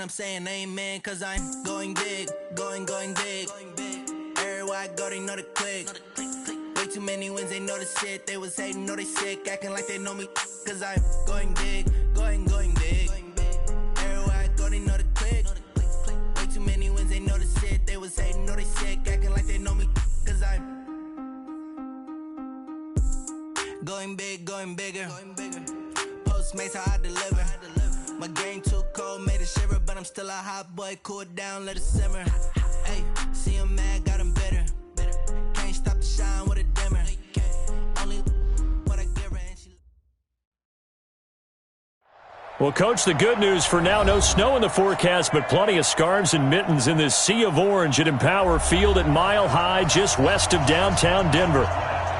I'm saying amen, cause I'm going big, going big. Everywhere I go, they know the click. Way too many wins, they know the shit. They was hating, know they sick, acting like they know me, cause I'm going big, going big. Everywhere I go, they know the click. Way too many wins, they know the shit. They was hating, know they sick, acting like they know me, cause I'm going big, going bigger. Postmates how I deliver. My game too cold, made it shiver, but I'm still a hot boy. Cool it down, let it simmer. Hey, see him mad, got him bitter. Can't stop the shine with a dimmer. Only what I give her and she. Well, Coach, the good news for now, no snow in the forecast, but plenty of scarves and mittens in this sea of orange at Empower Field at Mile High, just west of downtown Denver.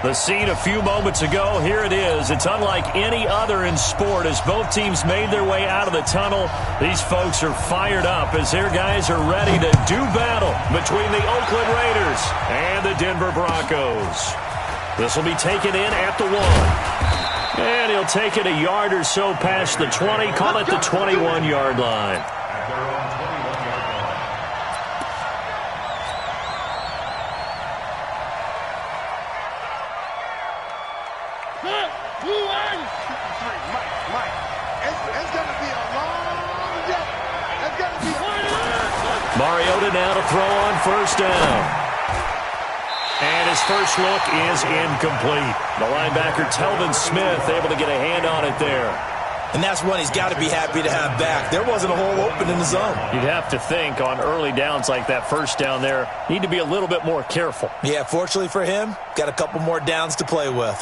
The scene a few moments ago, here it is. It's unlike any other in sport as both teams made their way out of the tunnel. These folks are fired up as their guys are ready to do battle between the Oakland Raiders and the Denver Broncos. This will be taken in at the 1. And he'll take it a yard or so past the 20, call it the 21-yard line. Mariota now to throw on first down. And his first look is incomplete. The linebacker, Telvin Smith, able to get a hand on it there. And that's one he's got to be happy to have back. There wasn't a hole open in the zone. You'd have to think on early downs like that first down there, need to be a little bit more careful. Yeah, fortunately for him, got a couple more downs to play with.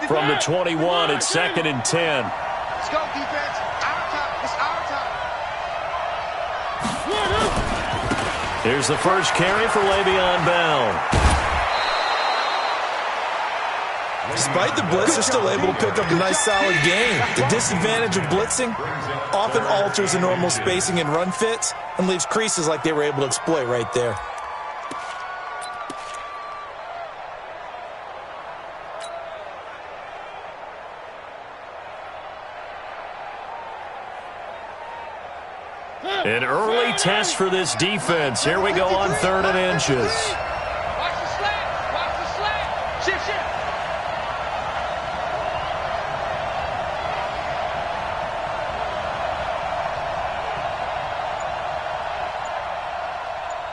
From the 21, it's 2nd and 10. Let's go, defense. Our time. It's our time. Here's the first carry for Le'Veon Bell. Despite the blitz, they're still able to pick up a nice, solid gain. The disadvantage of blitzing often alters the normal spacing and run fits and leaves creases like they were able to exploit right there. An early test for this defense. Here we go on 3rd and inches. Watch the slant. Watch the slant. Shift, shift.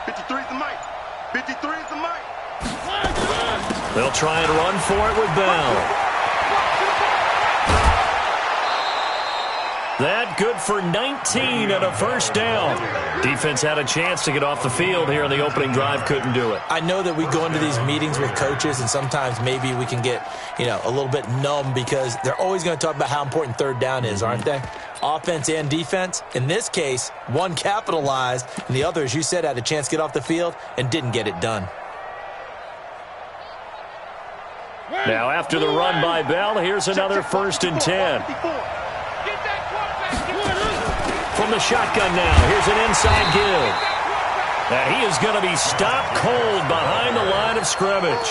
.53 is the mic. 53 is the mic. They'll try and run for it with Bell. That good for 19 and a first down. Defense had a chance to get off the field here in the opening drive, couldn't do it. I know that we go into these meetings with coaches, and sometimes maybe we can get, a little bit numb because they're always going to talk about how important 3rd down is, aren't they? Offense and defense. In this case, one capitalized, and the other, as you said, had a chance to get off the field and didn't get it done. Now after the run by Bell, here's another 1st and 10. From the shotgun now, here's an inside give. And he is going to be stopped cold behind the line of scrimmage.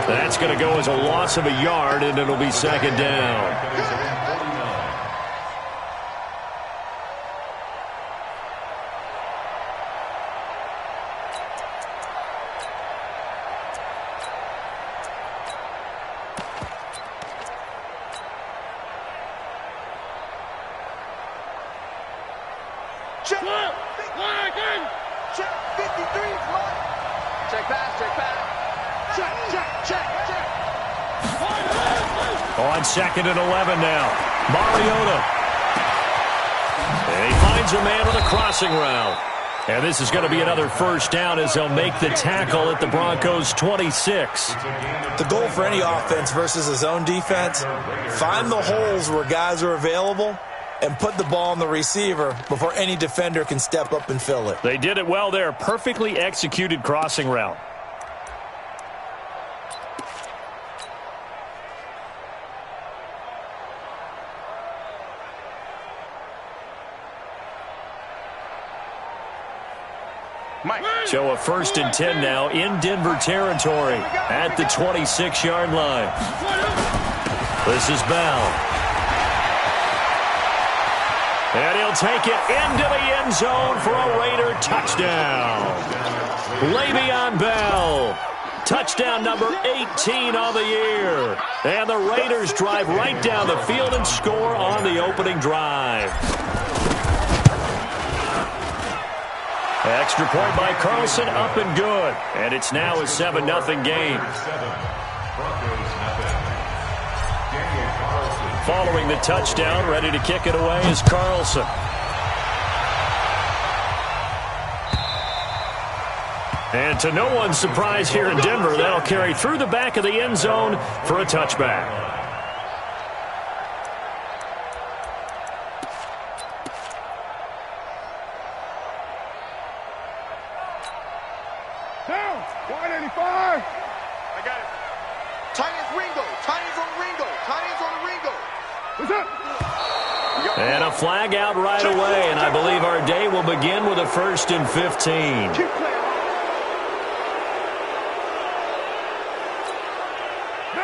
That's going to go as a loss of a yard, and it'll be 2nd down. Check. Check. 53 is mine. Check pass. Check pass. Check. On 2nd and 11 now. Mariota. And he finds a man with a crossing route. And this is going to be another first down as he'll make the tackle at the Broncos' 26. The goal for any offense versus a zone defense, find the holes where guys are available and put the ball on the receiver before any defender can step up and fill it. They did it well there. Perfectly executed crossing route. So a 1st and 10 now in Denver territory at the 26-yard line. This is Bell. And he'll take it into the end zone for a Raider touchdown. Le'Veon Bell. Touchdown number 18 on the year. And the Raiders drive right down the field and score on the opening drive. Extra point by Carlson, up and good. And it's now a 7-0 game. Following the touchdown, ready to kick it away is Carlson. And to no one's surprise here in Denver, that'll carry through the back of the end zone for a touchback. Down, 185. I got it. Titans Ringo, Titans on Ringo, Titans on the Ringo. What's up? And a flag out right away, and I believe our day will begin with a 1st and 15. Keep playing.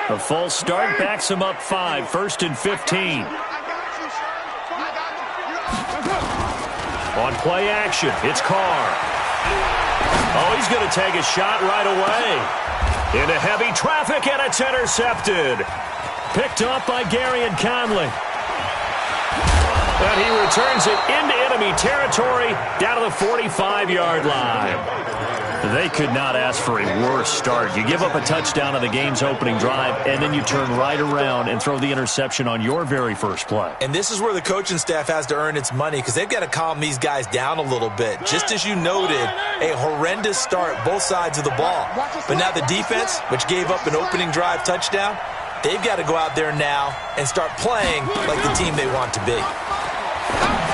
A false start backs him up 5, 1st and 15. On play action, it's Carr. Oh, he's going to take a shot right away. Into heavy traffic, and it's intercepted. Picked off by Gary and Conley. And he returns it into enemy territory down to the 45-yard line. They could not ask for a worse start. You give up a touchdown on the game's opening drive, and then you turn right around and throw the interception on your very first play. And this is where the coaching staff has to earn its money because they've got to calm these guys down a little bit. Just as you noted, a horrendous start, both sides of the ball. But now the defense, which gave up an opening drive touchdown, they've got to go out there now and start playing like the team they want to be.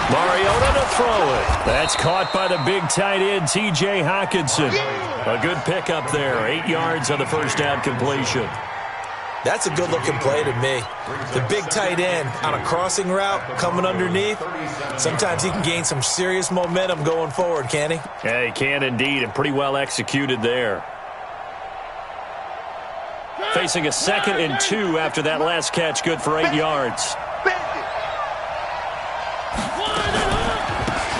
Mariota to throw it. That's caught by the big tight end, T.J. Hockenson. A good pickup there. 8 yards on the first down completion. That's a good-looking play to me. The big tight end on a crossing route coming underneath. Sometimes he can gain some serious momentum going forward, can't he? Yeah, he can indeed, and pretty well executed there. Facing a 2nd and 2 after that last catch, good for 8 yards.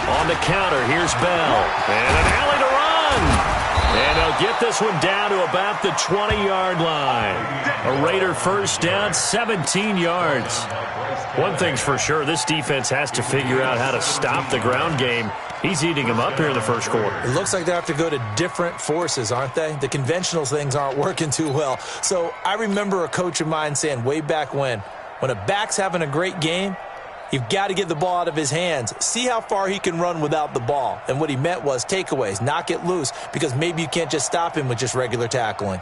On the counter, here's Bell. And an alley to run. And they'll get this one down to about the 20-yard line. A Raider first down, 17 yards. One thing's for sure, this defense has to figure out how to stop the ground game. He's eating them up here in the first quarter. It looks like they have to go to different forces, aren't they? The conventional things aren't working too well. So I remember a coach of mine saying way back when a back's having a great game, you've got to get the ball out of his hands. See how far he can run without the ball. And what he meant was takeaways, knock it loose, because maybe you can't just stop him with just regular tackling.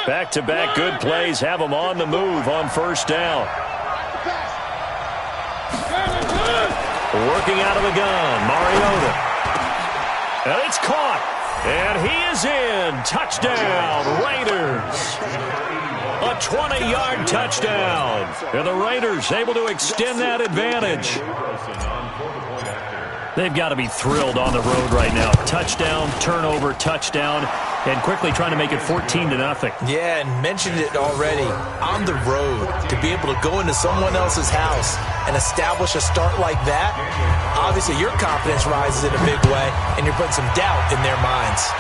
Back-to-back good plays have him on the move on first down. Working out of the gun, Mariota. And it's caught. And he is in. Touchdown, Raiders. A 20-yard touchdown. And the Raiders able to extend that advantage. They've got to be thrilled on the road right now. Touchdown, turnover, touchdown, and quickly trying to make it 14-0. Yeah, and mentioned it already. On the road, to be able to go into someone else's house and establish a start like that, obviously your confidence rises in a big way, and you're putting some doubt in their minds.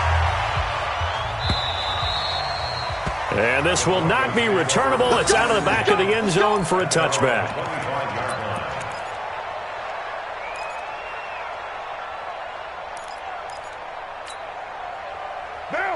And this will not be returnable. It's out of the back of the end zone for a touchback.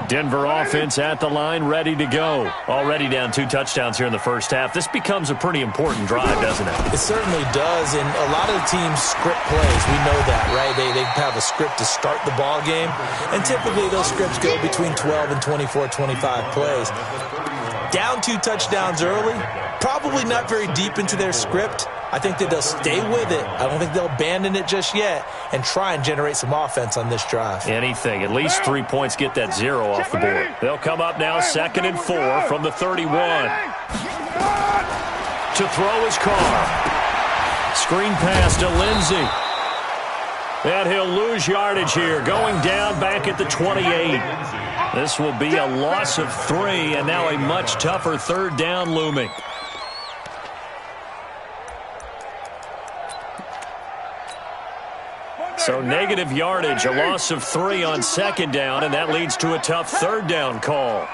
Denver offense at the line, ready to go. Already down 2 touchdowns here in the first half. This becomes a pretty important drive, doesn't it? It certainly does, and a lot of the teams script plays. We know that, right? They have a script to start the ball game, and typically those scripts go between 12 and 24, 25 plays. Down 2 touchdowns early, probably not very deep into their script. I think that they'll stay with it. I don't think they'll abandon it just yet and try and generate some offense on this drive. Anything. At least 3 points get that 0 off the board. They'll come up now 2nd and 4 from the 31. To throw his Carr. Screen pass to Lindsey. And he'll lose yardage here, going down back at the 28. This will be a loss of 3, and now a much tougher 3rd down looming. So negative yardage, a loss of 3 on second down, and that leads to a tough third down call.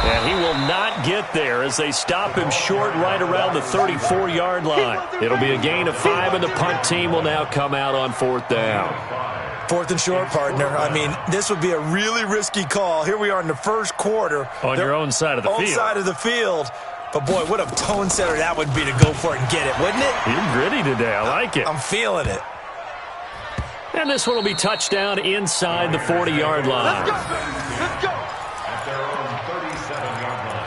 And he will not get there as they stop him short right around the 34-yard line. It'll be a gain of 5, and the punt team will now come out on 4th down. 4th and short, partner. I mean, this would be a really risky call. Here we are in the first quarter. On your own side of the field. Own side of the field. But, boy, what a tone setter that would be to go for it and get it, wouldn't it? You're gritty today. I like it. I'm feeling it. And this one will be touchdown inside the 40-yard line. Let's go. Let's go. At their own 37-yard line.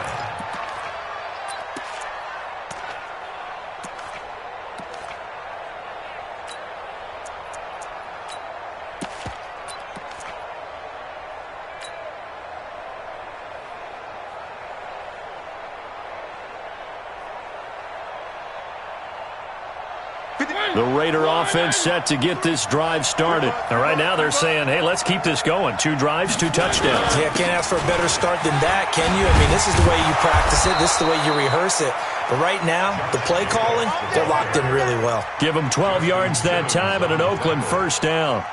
The Raider offense set to get this drive started. And right now they're saying, hey, let's keep this going. 2 drives, 2 touchdowns. Yeah, can't ask for a better start than that, can you? I mean, this is the way you practice it. This is the way you rehearse it. But right now, the play calling, they're locked in really well. Give them 12 yards that time and an Oakland first down.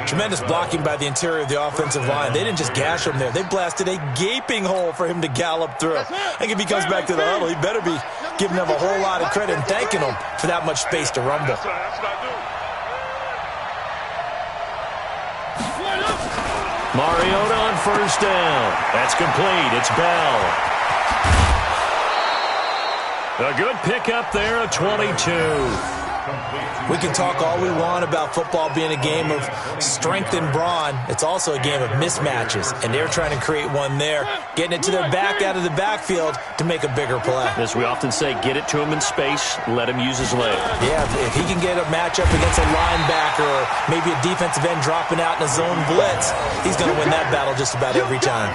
Tremendous blocking by the interior of the offensive line. They didn't just gash him there. They blasted a gaping hole for him to gallop through. I think if he comes back to the huddle, he better be giving them a whole lot of credit and thanking them for that much space to rumble. That's what I do. Mariota on first down. That's complete. It's Bell. A good pickup there, a 22. We can talk all we want about football being a game of strength and brawn. It's also a game of mismatches, and they're trying to create one there, getting it to their back out of the backfield to make a bigger play. As we often say, get it to him in space, let him use his leg. Yeah, if he can get a matchup against a linebacker or maybe a defensive end dropping out in a zone blitz, he's going to win that battle just about every time.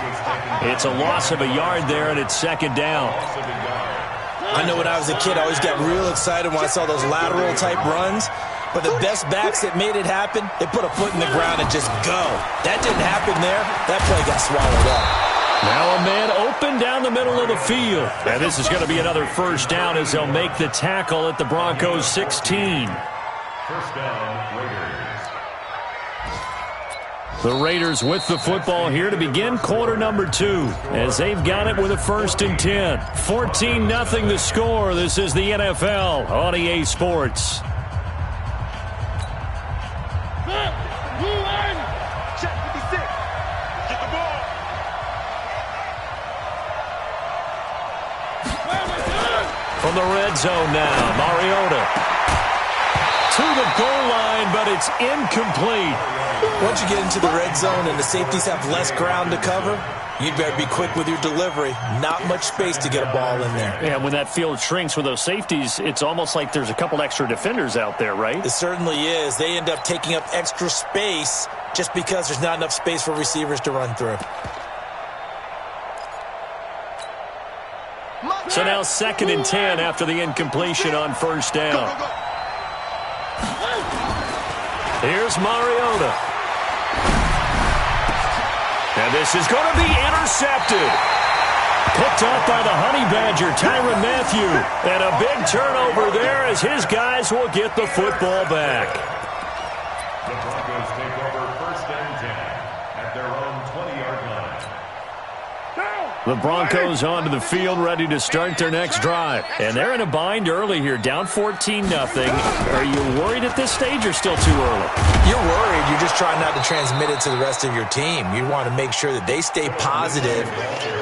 It's a loss of a yard there, and it's second down. I know when I was a kid, I always got real excited when I saw those lateral-type runs. But the best backs that made it happen, they put a foot in the ground and just go. That didn't happen there. That play got swallowed up. Now a man open down the middle of the field. And this is going to be another first down as they'll make the tackle at the Broncos 16. First down, Raiders. The Raiders with the football here to begin quarter number 2 as they've got it with a 1st and 10. 14-0 the score. This is the NFL on EA Sports. Check 56. Get the ball. From the red zone now, Mariota to the goal line, but it's incomplete. Once you get into the red zone and the safeties have less ground to cover, you'd better be quick with your delivery. Not much space to get a ball in there. Yeah, when that field shrinks with those safeties, it's almost like there's a couple extra defenders out there, right? It certainly is. They end up taking up extra space just because there's not enough space for receivers to run through. So now 2nd and 10 after the incompletion on first down. Here's Mariota. And this is going to be intercepted. Picked up by the Honey Badger, Tyrann Mathieu. And a big turnover there as his guys will get the football back. The Broncos take over 1st and 10 at their own 20-yard line. The Broncos onto the field ready to start their next drive. And they're in a bind early here, down 14-0. Are you worried at this stage or still too early? You're worried. You're just trying not to transmit it to the rest of your team. You want to make sure that they stay positive.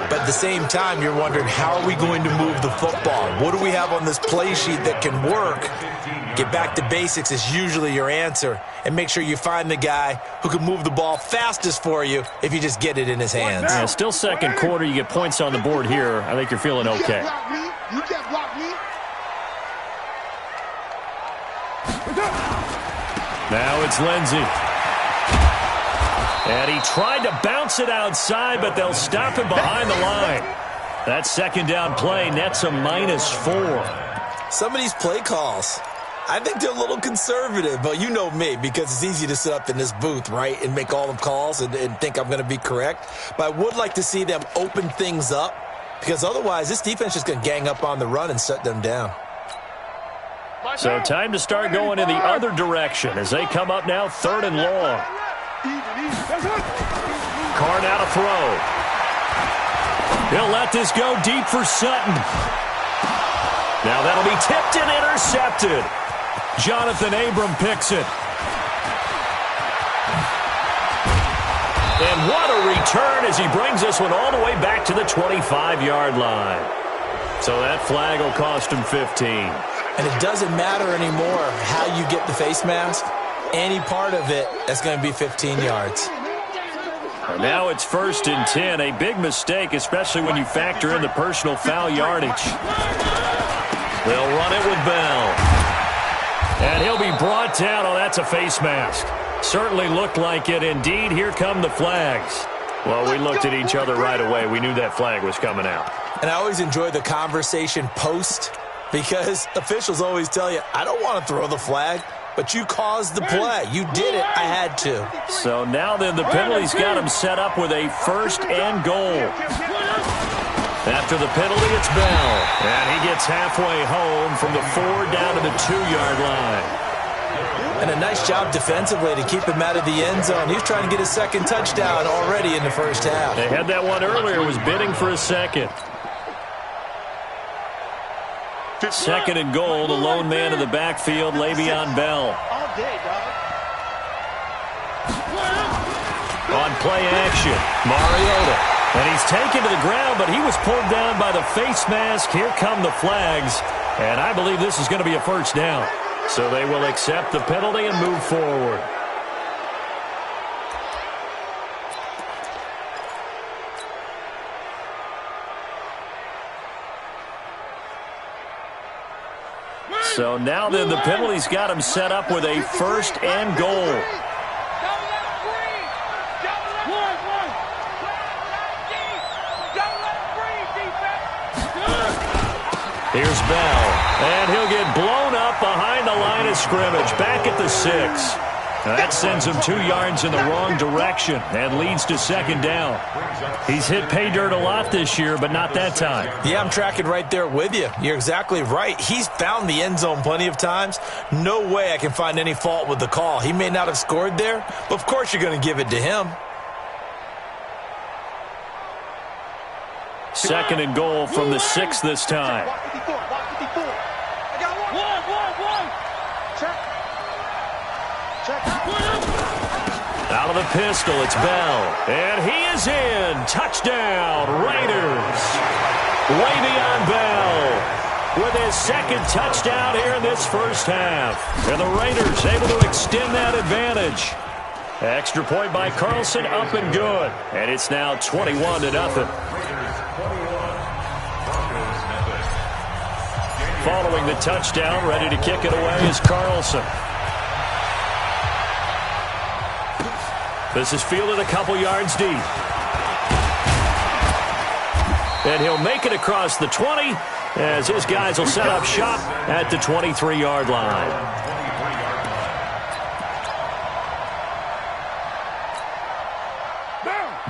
But at the same time, you're wondering, how are we going to move the football? What do we have on this play sheet that can work? Get back to basics is usually your answer. And make sure you find the guy who can move the ball fastest for you if you just get it in his hands. Yeah, still second quarter. You get points on the board here. I think you're feeling okay. You can't block me. Now it's Lindsey. And he tried to bounce it outside, but they'll stop him behind the line. That second down play nets a -4. Some of these play calls, I think they're a little conservative, but you know me, because it's easy to sit up in this booth, right, and make all the calls and think I'm going to be correct. But I would like to see them open things up because otherwise this defense is going to gang up on the run and shut them down. So time to start going in the other direction as they come up now 3rd and long. Carr now to throw. He'll let this go deep for Sutton. Now that'll be tipped and intercepted. Jonathan Abram picks it. And what a return as he brings this one all the way back to the 25-yard line. So that flag will cost him 15. And it doesn't matter anymore how you get the face mask. Any part of it, that's going to be 15 yards. And now it's 1st and 10. A big mistake, especially when you factor in the personal foul yardage. They'll run it with Bell. And he'll be brought down. Oh, that's a face mask. Certainly looked like it. Indeed, here come the flags. Well, we looked at each other right away. We knew that flag was coming out. And I always enjoy the conversation post because officials always tell you, I don't want to throw the flag, but you caused the play. You did it. I had to. So now then the penalty's got him set up with a 1st and goal. After the penalty, it's Bell. And he gets halfway home from the 4 down to the 2-yard line. And a nice job defensively to keep him out of the end zone. He was trying to get a second touchdown already in the first half. They had that one earlier, was bidding for a second. 2nd and goal, the lone man in the backfield, Le'Veon Bell. On play action, Mariota. And he's taken to the ground, but he was pulled down by the face mask. Here come the flags. And I believe this is going to be a 1st down. So they will accept the penalty and move forward. So now then the penalty's got him set up with a 1st and goal. Here's Bell, and he'll get blown up behind the line of scrimmage, back at the 6. Now that sends him 2 yards in the wrong direction and leads to 2nd down. He's hit pay dirt a lot this year, but not that time. Yeah, I'm tracking right there with you. You're exactly right. He's found the end zone plenty of times. No way I can find any fault with the call. He may not have scored there, but of course you're going to give it to him. 2nd and goal from the 6 this time. Out of the pistol, it's Bell. And he is in. Touchdown, Raiders. Le'Veon Bell with his 2nd touchdown here in this first half. And the Raiders able to extend that advantage. Extra point by Carlson, up and good. And it's now 21-0. Following the touchdown, ready to kick it away is Carlson. This is fielded a couple yards deep. And he'll make it across the 20 as his guys will set up shop at the 23-yard line.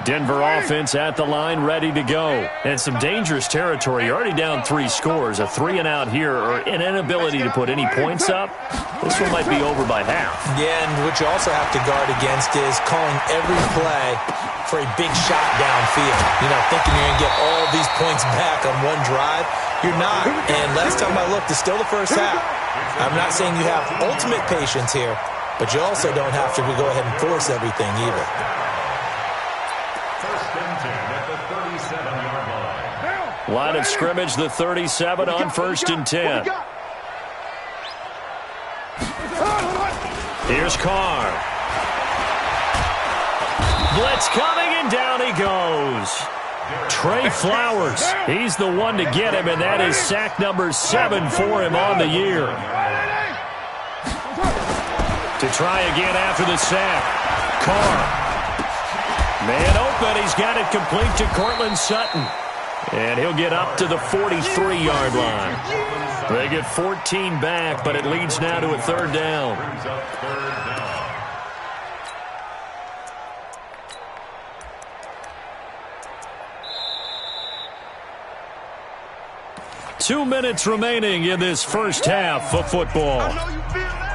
Denver offense at the line, ready to go. And some dangerous territory. You're already down 3 scores. A 3-and-out here, or an inability to put any points up. This one might be over by half. Yeah, and what you also have to guard against is calling every play for a big shot downfield. You know, thinking you're going to get all these points back on one drive. You're not. And last time I looked, it's still the first half. I'm not saying you have ultimate patience here, but you also don't have to go ahead and force everything either. Line of scrimmage, the 37 on 1st and 10. Here's Carr. Blitz coming, and down he goes. Trey Flowers, he's the one to get him, and that is sack number 7 for him on the year. To try again after the sack. Carr. Man open, he's got it complete to Cortland Sutton. And he'll get up to the 43-yard line. They get 14 back, but it leads now to a 3rd down. 2 minutes remaining in this first half of football. I know you feel that.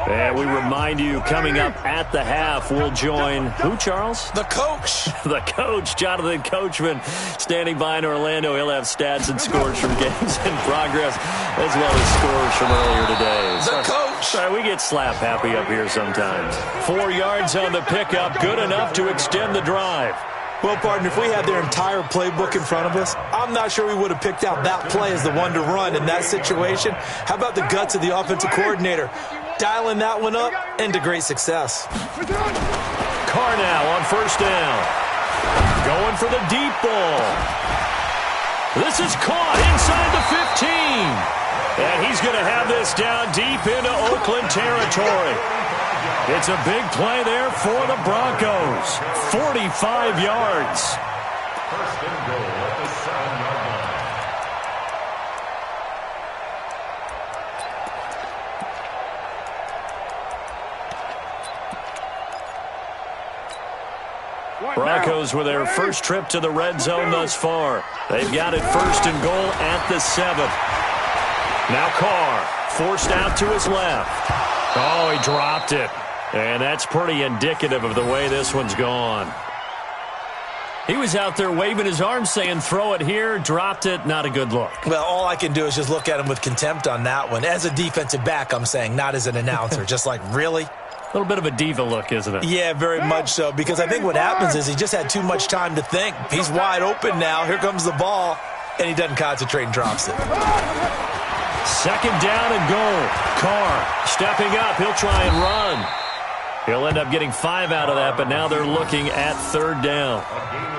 And we remind you, coming up at the half, we'll join who, Charles? The coach. The coach, Jonathan Coachman, standing by in Orlando. He'll have stats and scores from games in progress, as well as scores from earlier today. The coach. Sorry, we get slap happy up here sometimes. 4 yards on the pickup, good enough to extend the drive. Well, partner, if we had their entire playbook in front of us, I'm not sure we would have picked out that play as the one to run in that situation. How about the guts of the offensive coordinator? Dialing that one up into great success. Carr now on first down. Going for the deep ball. This is caught inside the 15. And he's going to have this down deep into Oakland territory. It's a big play there for the Broncos. 45 yards. First and goal at the 7-yard line. Broncos with their first trip to the red zone thus far. They've got it first and goal at the 7. Now Carr forced out to his left. Oh, he dropped it. And that's pretty indicative of the way this one's gone. He was out there waving his arms saying, throw it here, dropped it, not a good look. Well, all I can do is just look at him with contempt on that one. As a defensive back, I'm saying, not as an announcer. Just like, really? A little bit of a diva look, isn't it? Yeah, very much so, because I think what happens is he just had too much time to think. He's wide open now. Here comes the ball, and he doesn't concentrate and drops it. Second down and goal. Carr stepping up. He'll try and run. He'll end up getting 5 out of that, but now they're looking at third down.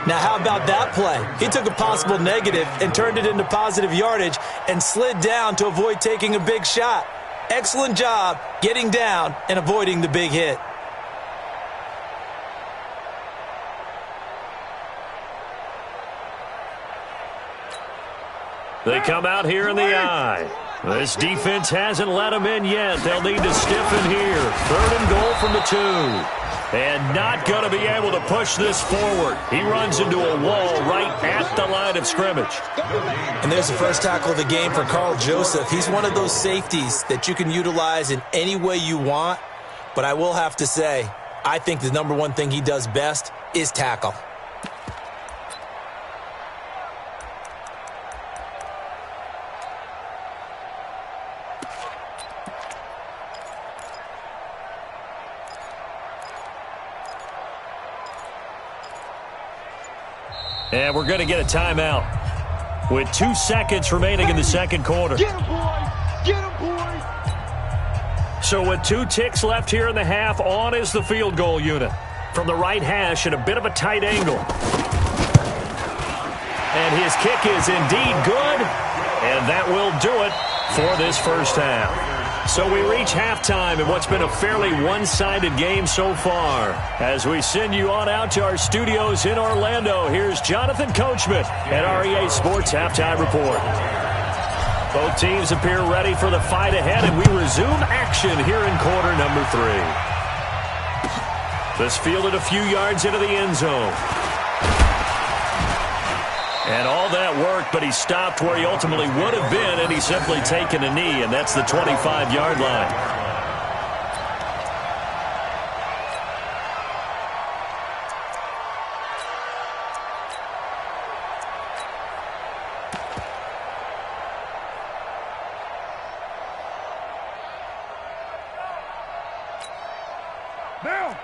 Now, how about that play? He took a possible negative and turned it into positive yardage and slid down to avoid taking a big shot. Excellent job getting down and avoiding the big hit. They come out here in the eye. This defense hasn't let them in yet. They'll need to stiffen here. Third and goal from the 2. And not going to be able to push this forward. He runs into a wall right at the line of scrimmage. And there's the first tackle of the game for Carl Joseph. He's one of those safeties that you can utilize in any way you want. But I will have to say, I think the number one thing he does best is tackle. And we're going to get a timeout with 2 seconds remaining in the second quarter. Get him, boys! Get him, boys! So with 2 ticks left here in the half, on is the field goal unit. From the right hash at a bit of a tight angle. And his kick is indeed good. And that will do it for this first half. So we reach halftime in what's been a fairly one-sided game so far. As we send you on out to our studios in Orlando, here's Jonathan Coachman at REA Sports Halftime Report. Both teams appear ready for the fight ahead, and we resume action here in quarter number 3. This fielded a few yards into the end zone. And all that worked, but he stopped where he ultimately would have been, and he's simply taken a knee, and that's the 25-yard line.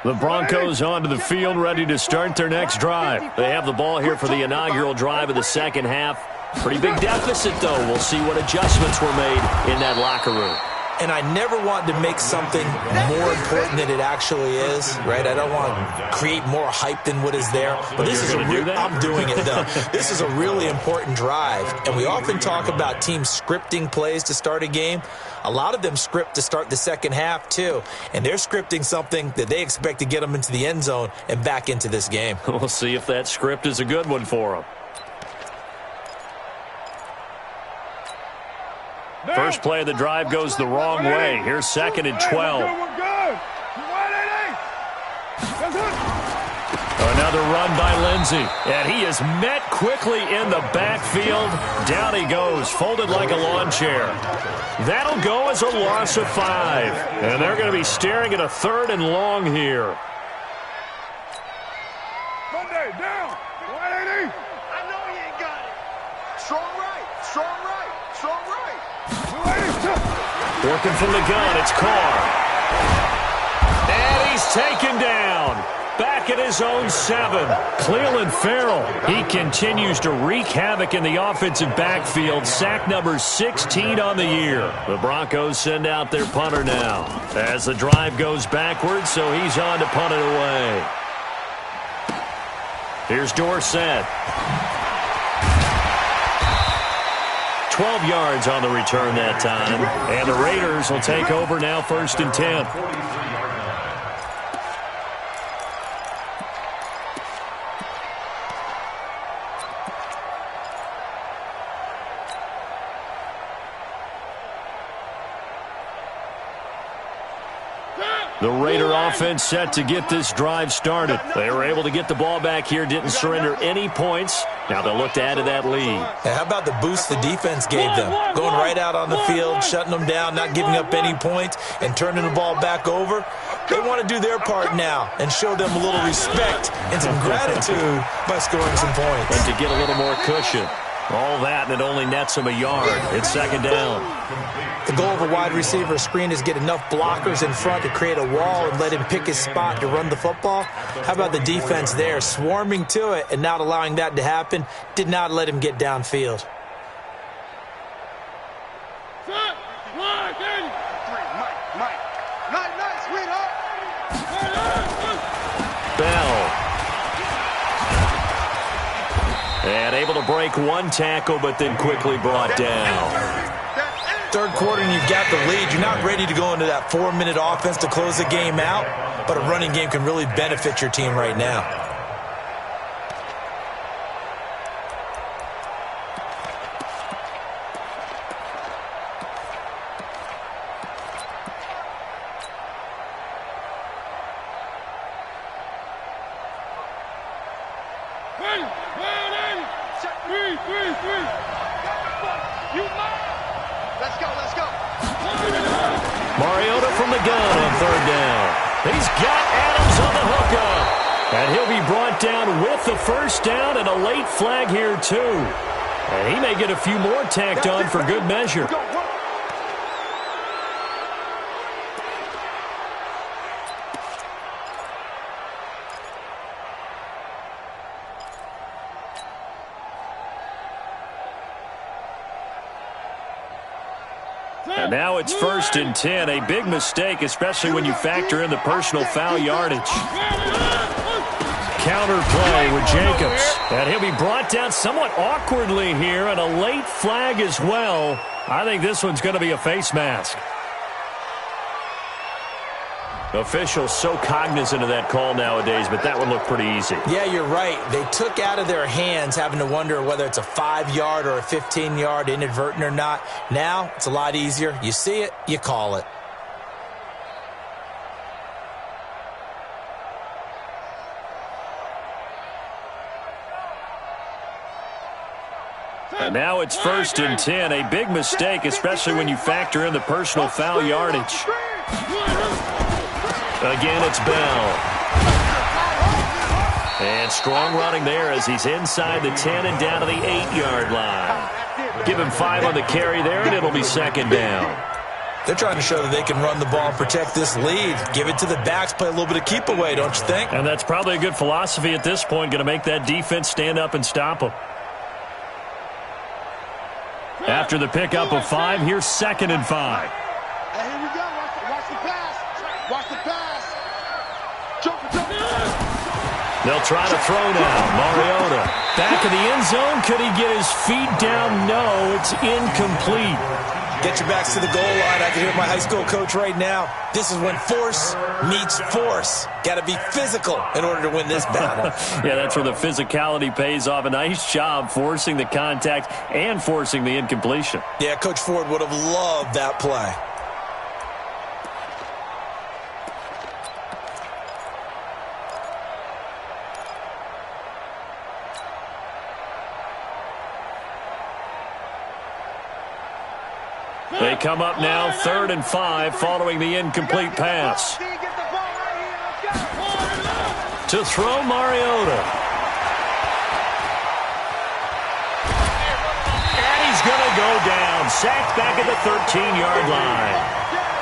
The Broncos onto the field, ready to start their next drive. They have the ball here for the inaugural drive of the second half. Pretty big deficit, though. We'll see what adjustments were made in that locker room. And I never want to make something more important than it actually is, right? I don't want to create more hype than what is there. But this is I'm doing it, though. This is a really important drive. And we often talk about teams scripting plays to start a game. A lot of them script to start the second half, too. And they're scripting something that they expect to get them into the end zone and back into this game. We'll see if that script is a good one for them. First play of the drive goes the wrong way. Here's second and 12. Another run by Lindsey, and he is met quickly in the backfield. Down he goes, folded like a lawn chair. That'll go as a loss of 5, and they're going to be staring at a 3rd and long here. Monday, down. 180. I know he ain't got it. Strong right, strong right, strong right. 280. Working from the gun, it's Carr. And he's taken down. Back at his own 7. Cleveland Farrell. He continues to wreak havoc in the offensive backfield. Sack number 16 on the year. The Broncos send out their punter now as the drive goes backwards, so he's on to punt it away. Here's Dorsett. 12 yards on the return that time. And the Raiders will take over now, 1st and 10. The Raider offense set to get this drive started. They were able to get the ball back here, didn't surrender any points. Now they'll look to add to that lead. And how about the boost the defense gave them? Going right out on the field, shutting them down, not giving up any points, and turning the ball back over. They want to do their part now and show them a little respect and some gratitude by scoring some points. And to get a little more cushion. All that, and it only nets him a yard. It's 2nd down. The goal of a wide receiver screen is get enough blockers in front to create a wall and let him pick his spot to run the football. How about the defense there, swarming to it and not allowing that to happen? Did not let him get downfield. Bell. And able to break one tackle, but then quickly brought down. 3rd quarter and you've got the lead. You're not ready to go into that 4-minute offense to close the game out, but a running game can really benefit your team right now. Mariota from the gun on 3rd down. He's got Adams on the hookup. And he'll be brought down with the 1st down and a late flag here too. And he may get a few more tacked on for good measure. And now it's 1st and 10. A big mistake, especially when you factor in the personal foul yardage. Counter play with Jacobs. And he'll be brought down somewhat awkwardly here, and a late flag as well. I think this one's going to be a face mask. Officials so cognizant of that call nowadays, but that one looked pretty easy. Yeah, you're right. They took out of their hands having to wonder whether it's a 5-yard or a 15-yard inadvertent or not. Now, it's a lot easier. You see it, you call it. And now it's 1st and 10. A big mistake, especially when you factor in the personal foul yardage. Again, it's Bell. And strong running there as he's inside the 10 and down to the 8-yard line. Give him 5 on the carry there, and it'll be 2nd down. They're trying to show that they can run the ball and protect this lead. Give it to the backs, play a little bit of keep away, don't you think? And that's probably a good philosophy at this point, going to make that defense stand up and stop them. After the pickup of 5, here's 2nd and 5. Hey, here we go. Watch the pass. Watch the pass. Jump. They'll try to throw now. Mariota back in the end zone. Could he get his feet down? No, it's incomplete. Get your backs to the goal line. I can hear my high school coach right now. This is when force meets force. Got to be physical in order to win this battle. Yeah, that's where the physicality pays off. A nice job forcing the contact and forcing the incompletion. Yeah, Coach Ford would have loved that play. They come up now 3rd and 5 following the incomplete pass. To throw, Mariota. And he's going to go down. Sacked back at the 13-yard line.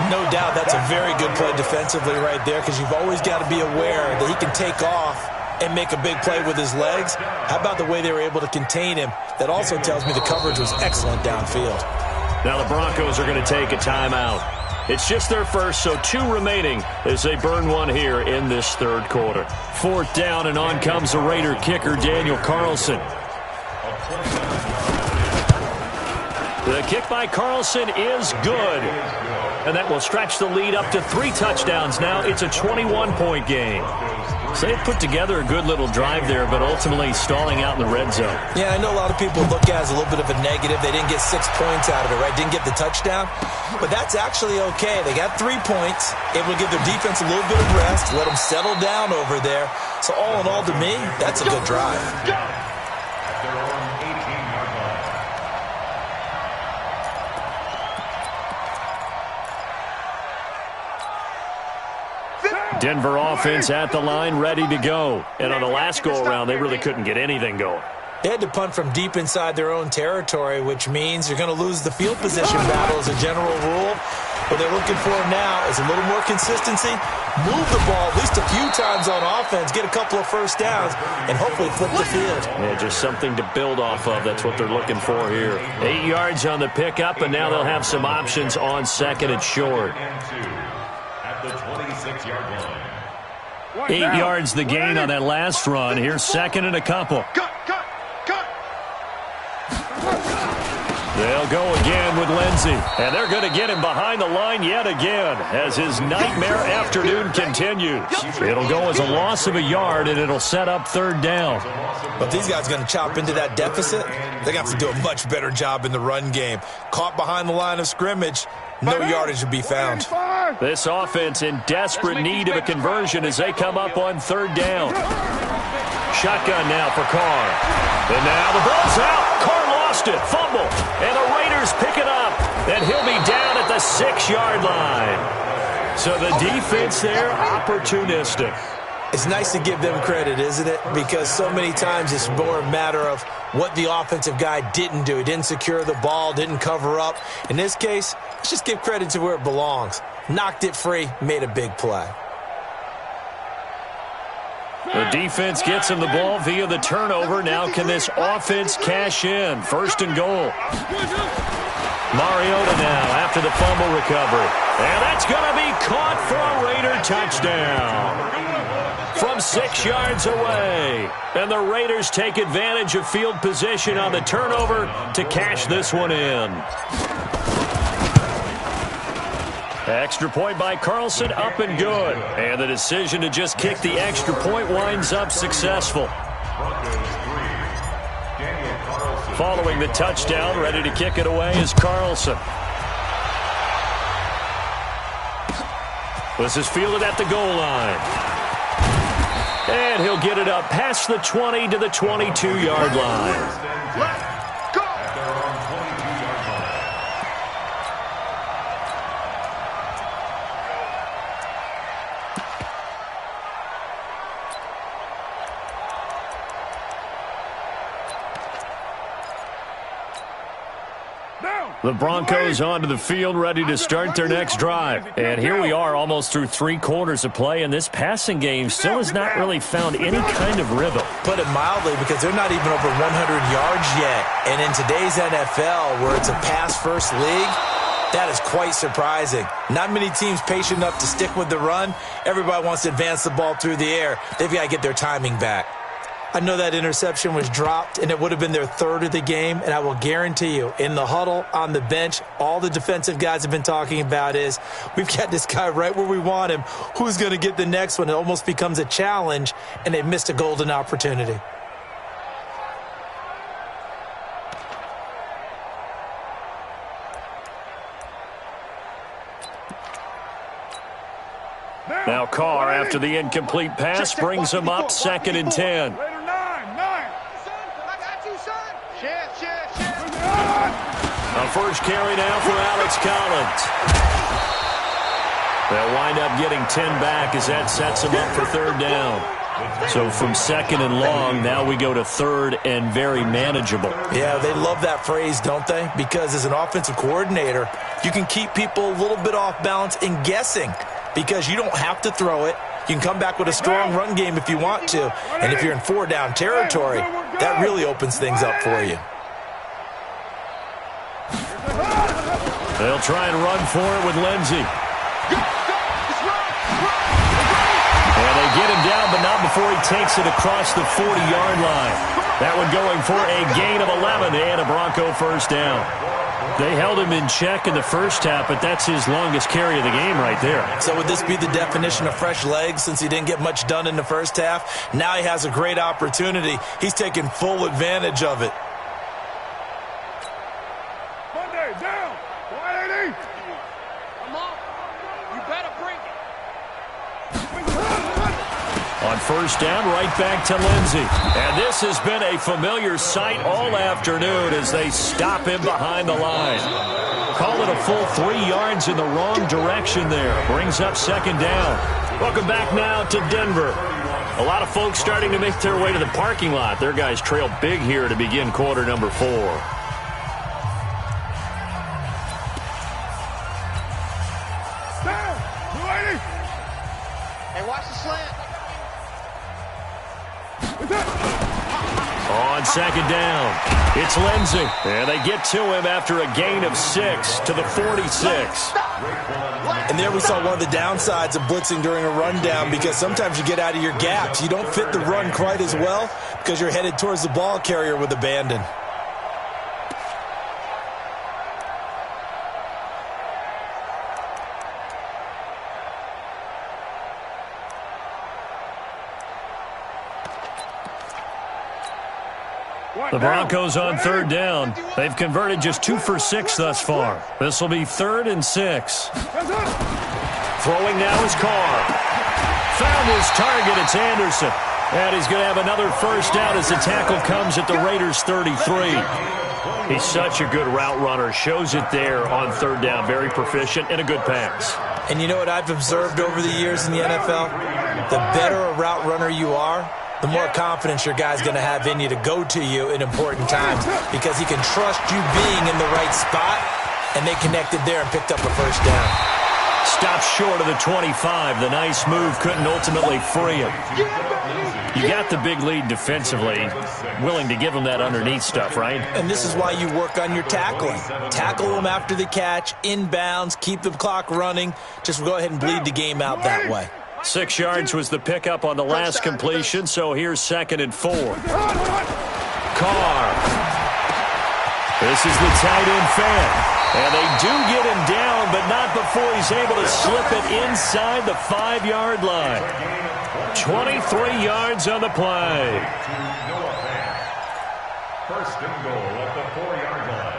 No doubt that's a very good play defensively right there, because you've always got to be aware that he can take off and make a big play with his legs. How about the way they were able to contain him? That also tells me the coverage was excellent downfield. Now the Broncos are going to take a timeout. It's just their first, so 2 remaining as they burn one here in this 3rd quarter. 4th down, and on comes the Raider kicker, Daniel Carlson. The kick by Carlson is good. And that will stretch the lead up to 3 touchdowns now. It's a 21-point game. So they've put together a good little drive there, but ultimately stalling out in the red zone. Yeah, I know a lot of people look at it as a little bit of a negative. They didn't get 6 points out of it, right? Didn't get the touchdown. But that's actually okay. They got 3 points, able to give their defense a little bit of rest, let them settle down over there. So all in all, to me, that's a good drive. Denver offense at the line, ready to go. And on the last go-around, they really couldn't get anything going. They had to punt from deep inside their own territory, which means you're going to lose the field position battle as a general rule. What they're looking for now is a little more consistency, move the ball at least a few times on offense, get a couple of first downs, and hopefully flip the field. Yeah, just something to build off of. That's what they're looking for here. 8 yards on the pickup, and now they'll have some options on 2nd and short. At the 26-yard line. 8 yards the gain on that last run. Here's 2nd and a couple. They'll go again with Lindsey. And they're going to get him behind the line yet again as his nightmare afternoon continues. It'll go as a loss of a yard, and it'll set up 3rd down. But these guys are going to chop into that deficit. They're going to have to do a much better job in the run game. Caught behind the line of scrimmage, no yardage to be found. This offense in desperate need of a conversion as they come up on 3rd down. Shotgun now for Carr. And now the ball's out. Carr lost it. Fumble. And the Raiders pick it up. And he'll be down at the 6-yard line. So the defense there, opportunistic. It's nice to give them credit, isn't it? Because so many times it's more a matter of what the offensive guy didn't do. He didn't secure the ball, didn't cover up. In this case, let's just give credit to where it belongs. Knocked it free, made a big play. The defense gets him the ball via the turnover. Now can this offense cash in? 1st and goal. Mariota now after the fumble recovery. And that's going to be caught for a Raider touchdown. From 6 yards away. And the Raiders take advantage of field position on the turnover to cash this one in. Extra point by Carlson, up and good. And the decision to just kick the extra point winds up successful. Following the touchdown, ready to kick it away is Carlson. This is fielded at the goal line. And he'll get it up past the 20 to the 22-yard line. The Broncos onto the field, ready to start their next drive. And here we are almost through 3 quarters of play, and this passing game still has not really found any kind of rhythm. Put it mildly, because they're not even over 100 yards yet. And in today's NFL, where it's a pass-first league, that is quite surprising. Not many teams patient enough to stick with the run. Everybody wants to advance the ball through the air. They've got to get their timing back. I know that interception was dropped, and it would have been their 3rd of the game, and I will guarantee you, in the huddle, on the bench, all the defensive guys have been talking about is, we've got this guy right where we want him. Who's going to get the next one? It almost becomes a challenge, and they missed a golden opportunity. Now Carr, after the incomplete pass, brings him up 2nd and 10. A first carry now for Alex Collins. They'll wind up getting 10 back as that sets them up for third down. So from second and long, now we go to third and very manageable. Yeah, they love that phrase, don't they? Because as an offensive coordinator, you can keep people a little bit off balance and guessing because you don't have to throw it. You can come back with a strong run game if you want to. And if you're in 4-down territory, that really opens things up for you. They'll try and run for it with Lindsey. And they get him down, but not before he takes it across the 40-yard line. That one going for a gain of 11 and a Bronco first down. They held him in check in the first half, but that's his longest carry of the game right there. So would this be the definition of fresh legs since he didn't get much done in the first half? Now he has a great opportunity. He's taking full advantage of it. Monday, down. 180. Come on. You better bring it. On first down, right back to Lindsey. And this has been a familiar sight all afternoon as they stop him behind the line. Call it a full 3 yards in the wrong direction there. Brings up second down. Welcome back now to Denver. A lot of folks starting to make their way to the parking lot. Their guys trail big here to begin quarter number 4. Down. 280. Hey, watch the slant. On second down, it's Lindsey. And they get to him after a gain of 6 to the 46. And there we saw one of the downsides of blitzing during a rundown because sometimes you get out of your gaps. You don't fit the run quite as well because you're headed towards the ball carrier with abandon. The Broncos on third down. They've converted just 2 for 6 thus far. This will be 3rd and 6. Throwing now is Carr. Found his target. It's Anderson. And he's going to have another first down as the tackle comes at the Raiders' 33. He's such a good route runner. Shows it there on third down. Very proficient and a good pass. And you know what I've observed over the years in the NFL? The better a route runner you are, the more confidence your guy's going to have in you to go to you in important times because he can trust you being in the right spot, and they connected there and picked up a first down. Stops short of the 25. The nice move couldn't ultimately free him. You got the big lead defensively, willing to give him that underneath stuff, right? And this is why you work on your tackling. Tackle them after the catch, inbounds, keep the clock running. Just go ahead and bleed the game out that way. 6 yards was the pickup on the last completion, so here's 2nd and 4. Carr. This is the tight end fan. And they do get him down, but not before he's able to slip it inside the 5-yard line. 23 yards on the play. First and goal at the 4-yard line.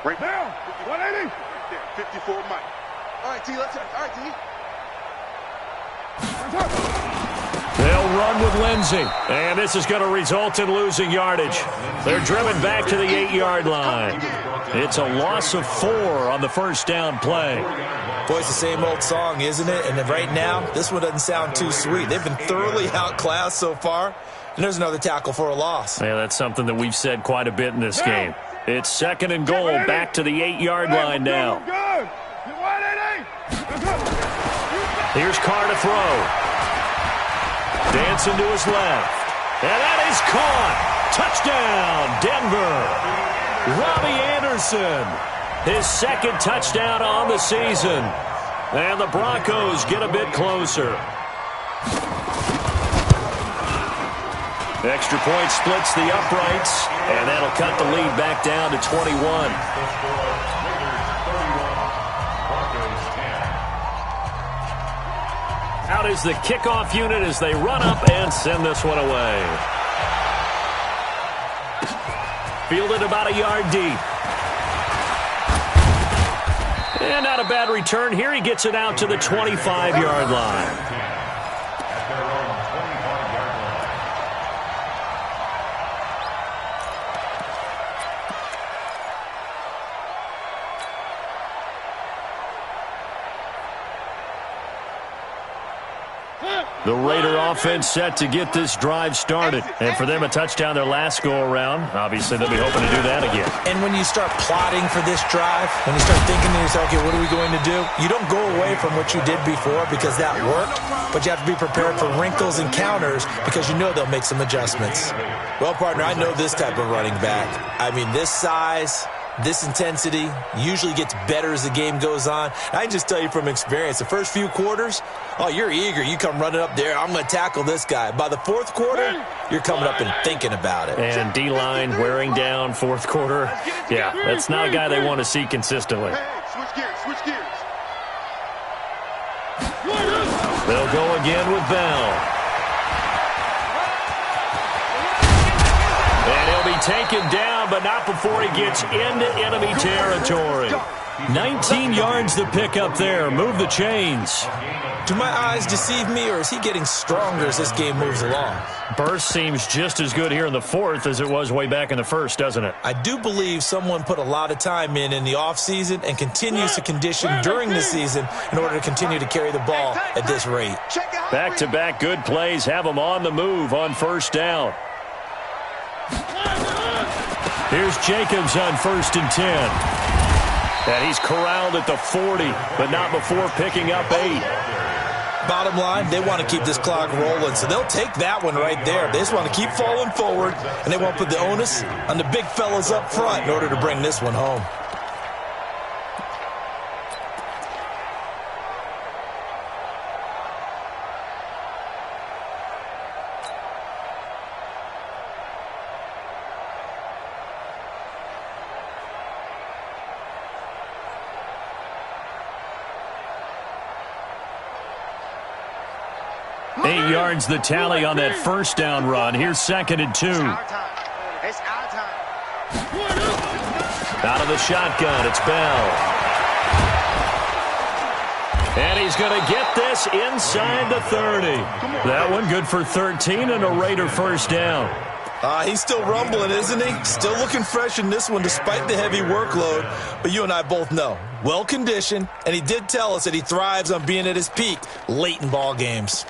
Right now, 180. 54 Mike. All right, T, let's all right, T. They'll run with Lindsey, and this is going to result in losing yardage. They're driven back to the 8-yard line. It's a loss of 4 on the first down play. Boy, it's the same old song, isn't it? And right now, this one doesn't sound too sweet. They've been thoroughly outclassed so far, and there's another tackle for a loss. Yeah, that's something that we've said quite a bit in this game. It's 2nd and goal, back to the 8-yard line now. Here's Carr to throw. Dancing to his left. And that is caught. Touchdown, Denver. Robbie Anderson, his 2nd touchdown on the season. And the Broncos get a bit closer. Extra point splits the uprights, and that'll cut the lead back down to 21. Out is the kickoff unit as they run up and send this one away. Fielded about a yard deep. And not a bad return here. He gets it out to the 25-yard line. At their own 25-yard line. The Raider offense set to get this drive started. And for them, a touchdown their last go-around. Obviously, they'll be hoping to do that again. And when you start plotting for this drive, when you start thinking to yourself, okay, what are we going to do? You don't go away from what you did before because that worked, but you have to be prepared for wrinkles and counters because you know they'll make some adjustments. Well, partner, I know this type of running back. I mean, this size, this intensity usually gets better as the game goes on. I can just tell you from experience, the first few quarters, oh, you're eager. You come running up there, I'm going to tackle this guy. By the fourth quarter, you're coming up and thinking about it. And D-line wearing down fourth quarter. Yeah, that's not a guy they want to see consistently. Hey, switch gears, switch gears. They'll go again with Bell. And he'll be taken down, but not before he gets into enemy territory. 19 yards to pick up there. Move the chains. Do my eyes deceive me, or is he getting stronger as this game moves along? Burst seems just as good here in the fourth as it was way back in the first, doesn't it? I do believe someone put a lot of time in the offseason and continues to condition during the season in order to continue to carry the ball at this rate. Back-to-back good plays have him on the move on first down. Here's Jacobs on 1st and 10. And he's corralled at the 40, but not before picking up 8. Bottom line, they want to keep this clock rolling, so they'll take that one right there. They just want to keep falling forward, and they won't put the onus on the big fellas up front in order to bring this one home. Yards the tally on that first down run. Here's 2nd and 2. It's our time. Out of the shotgun, it's Bell. And he's going to get this inside the 30. That one good for 13 and a Raider first down. He's still rumbling, isn't he? Still looking fresh in this one despite the heavy workload. But you and I both know, well-conditioned, and he did tell us that he thrives on being at his peak late in ball games.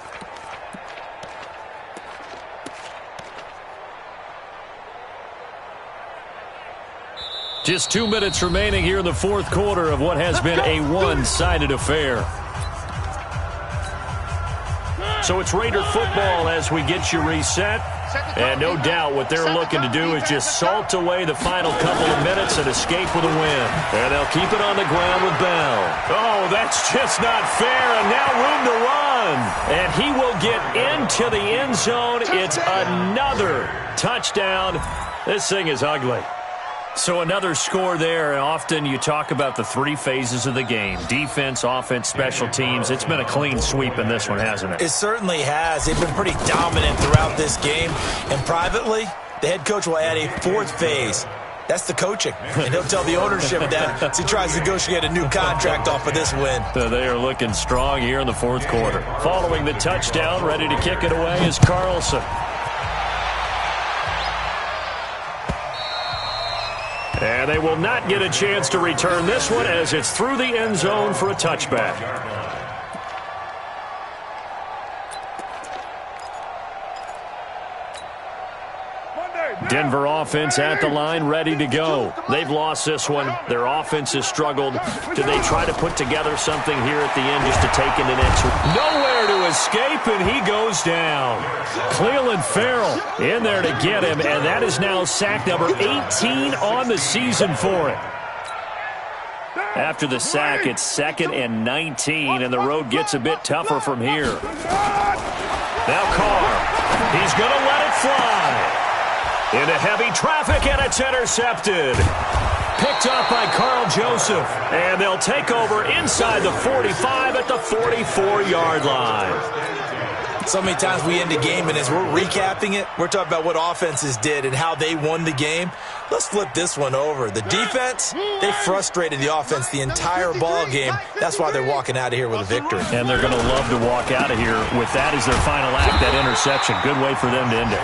Just 2 minutes remaining here in the fourth quarter of what has been a one-sided affair. So it's Raider football as we get you reset. And no doubt what they're looking to do is just salt away the final couple of minutes and escape with a win. And they'll keep it on the ground with Bell. Oh, that's just not fair. And now room to run. And he will get into the end zone. It's another touchdown. This thing is ugly. So another score there, and often you talk about the 3 phases of the game. Defense, offense, special teams. It's been a clean sweep in this one, hasn't it? It certainly has. They've been pretty dominant throughout this game. And privately, the head coach will add a 4th phase. That's the coaching. And he'll tell the ownership that as he tries to negotiate a new contract off of this win. They are looking strong here in the fourth quarter. Following the touchdown, ready to kick it away is Carlson. And they will not get a chance to return this one as it's through the end zone for a touchback. Denver offense at the line, ready to go. They've lost this one. Their offense has struggled. Do they try to put together something here at the end just to take in an extra? Nowhere to escape, and he goes down. Cleveland Farrell in there to get him, and that is now sack number 18 on the season for him. After the sack, it's 2nd and 19, and the road gets a bit tougher from here. Now Carr. He's going to let it fly. Into heavy traffic, and it's intercepted. Picked up by Carl Joseph. And they'll take over inside the 45 at the 44-yard line. So many times we end a game, and as we're recapping it, we're talking about what offenses did and how they won the game. Let's flip this one over. The defense, they frustrated the offense the entire ball game. That's why they're walking out of here with a victory. And they're going to love to walk out of here with that as their final act, that interception. Good way for them to end it.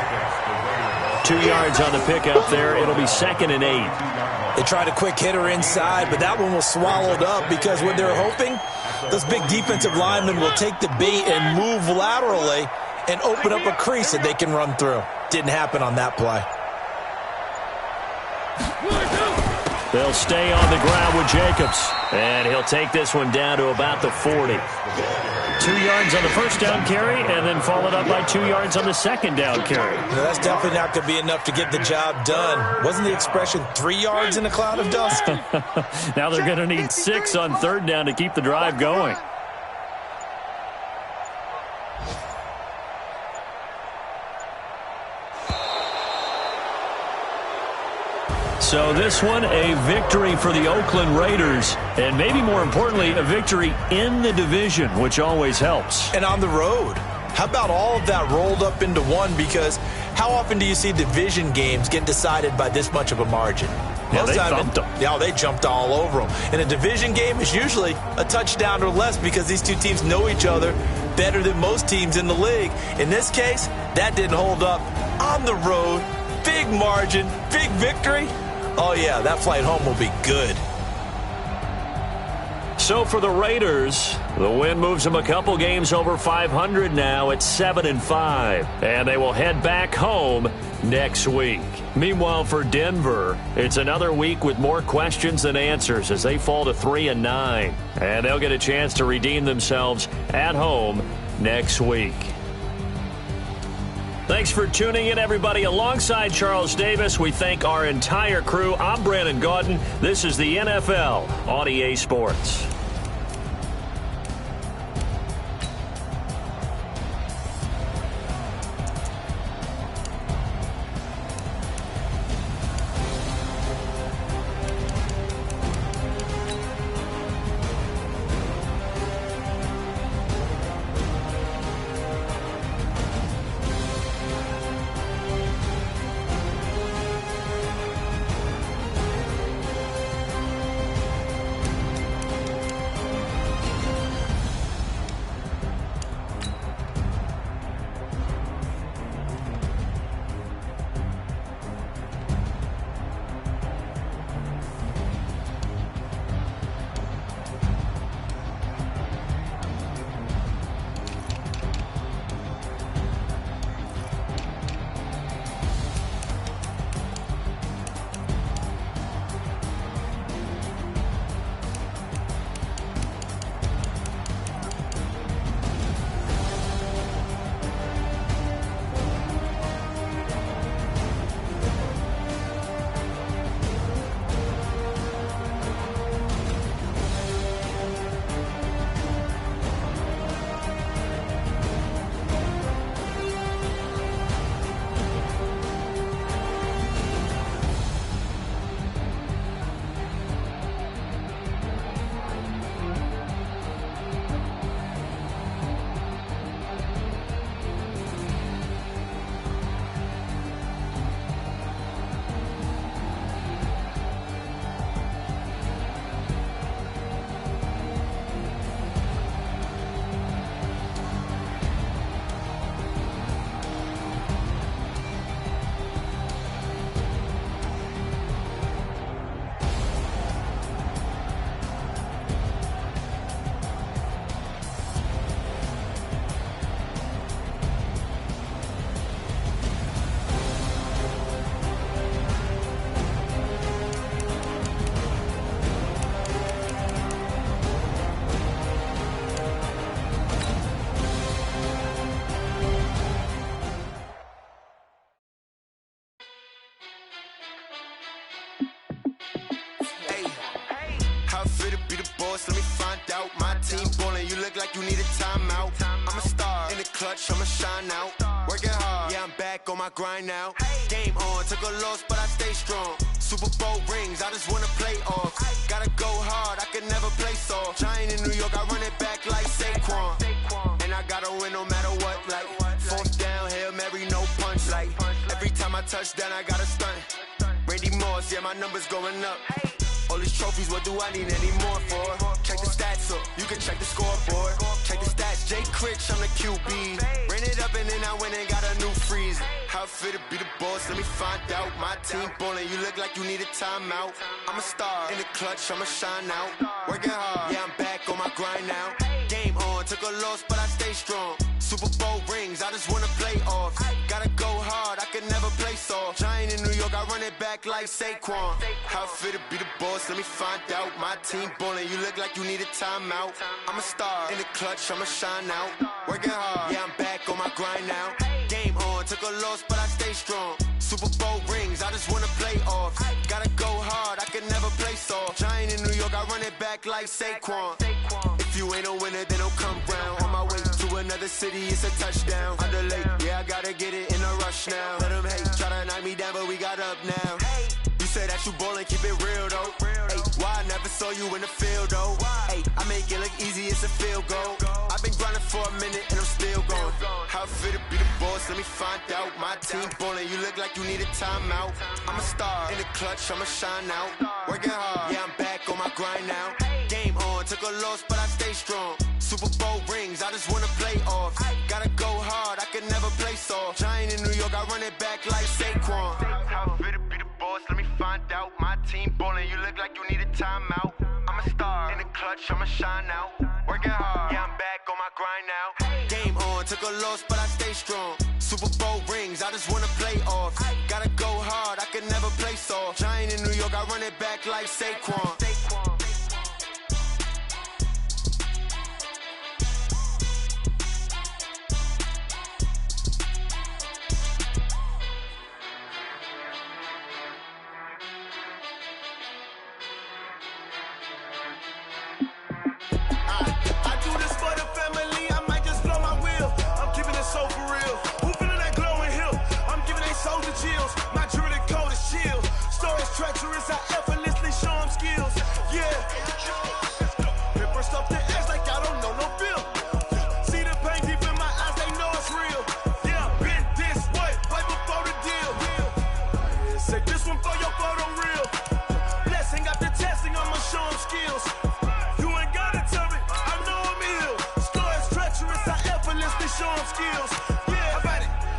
2 yards on the pickup there. It'll be 2nd and 8. They tried a quick hitter inside, but that one was swallowed up because what they're hoping, those big defensive linemen will take the bait and move laterally and open up a crease that they can run through. Didn't happen on that play. They'll stay on the ground with Jacobs. And he'll take this one down to about the 40. 2 yards on the first down carry, and then followed up by 2 yards on the second down carry. No, that's definitely not going to be enough to get the job done. Wasn't the expression 3 yards in a cloud of dust? Now they're going to need 6 on 3rd down to keep the drive going. So this one, a victory for the Oakland Raiders, and maybe more importantly, a victory in the division, which always helps. And on the road. How about all of that rolled up into one? Because how often do you see division games get decided by this much of a margin? Yeah, they thumped them. Yeah, they jumped all over them. And a division game is usually a touchdown or less because these two teams know each other better than most teams in the league. In this case, that didn't hold up. On the road, big margin, big victory. Oh, yeah, that flight home will be good. So for the Raiders, the win moves them a couple games over 500 now at 7-5. And they will head back home next week. Meanwhile, for Denver, it's another week with more questions than answers as they fall to 3-9. And they'll get a chance to redeem themselves at home next week. Thanks for tuning in, everybody. Alongside Charles Davis, we thank our entire crew. I'm Brandon Gaudin. This is the NFL on EA Sports. Let me find out. My team ballin', you look like you need a timeout. I'm a star in the clutch, I'ma shine out. Working hard, yeah, I'm back on my grind now. Game on, took a loss, but I stay strong. Super Bowl rings, I just wanna play off. Gotta go hard, I could never play soft. Giant in New York, I run it back like Saquon. And I I gotta win no matter what. Like, fourth down, Hail Mary, no punch. Like, every time I touch down, I gotta stunt. Randy Moss, yeah, my number's going up. All these trophies, what do I need any more for? Check the stats up, you can check the scoreboard. Check the stats, Jay Critch, I'm the QB. Ran it up and then I went and got a new freeze. How it feel to be the boss, let me find out. My team ballin', you look like you need a timeout. I'm a star, in the clutch, I'ma shine out. Working hard, yeah, I'm back on my grind now. Game on, took a loss, but I stay strong. Super Bowl rings, I just wanna play off. Gotta go hard, I can never play soft. Giant in New York, I run it back like Saquon. How it feel to be the boss, let me find out. My team ballin', you look like you need a timeout. I'm a star, in the clutch, I'ma shine out. Working hard, yeah, I'm back on my grind now. Game on, took a loss, but I stay strong. Super Bowl rings, I just wanna play off. Gotta go hard, I can never play soft. Giant in New York, I run it back like Saquon. If you ain't a winner, then don't come round. On my way to another city, it's a touchdown. Underlay, yeah, I gotta get it in a rush now. Let them hate, try to knock me down, but we got up now. You say that you ballin', keep it real though. Hey, why I never saw you in the field though? Hey, I make it look easy, it's a field goal. I've been grinding for a minute and I'm still going. How it feel to be the boss, let me find out. My team ballin', you look like you need a timeout. I'm a star, in the clutch, I'ma shine out. Working hard, yeah, I'm back on my grind now. Game on, took a loss, but I stay strong. Super Bowl rings, I just wanna play off. Gotta go hard, I can never play soft. Giant in New York, I run it back like Saquon. How it feel to be the boss, let me find out. My team ballin', you look like you need a timeout. I'm a star, in the clutch, I'ma shine out. Working hard, yeah, I'm back on my grind now. Game on, took a loss, but I stay strong. Super Bowl rings, I just wanna play off. Gotta go hard, I can never play soft. Giant in New York, I run it back like Saquon. Treacherous, I effortlessly show them skills. Yeah. Paper stuff the edge like I don't know no bill. See the pain deep in my eyes, they know it's real. Yeah, been this way, right before the deal. Say this one for your photo real. Blessing after testing, I'ma show them skills. You ain't gotta tell me, I know I'm ill. Stories treacherous, I effortlessly show them skills. Yeah,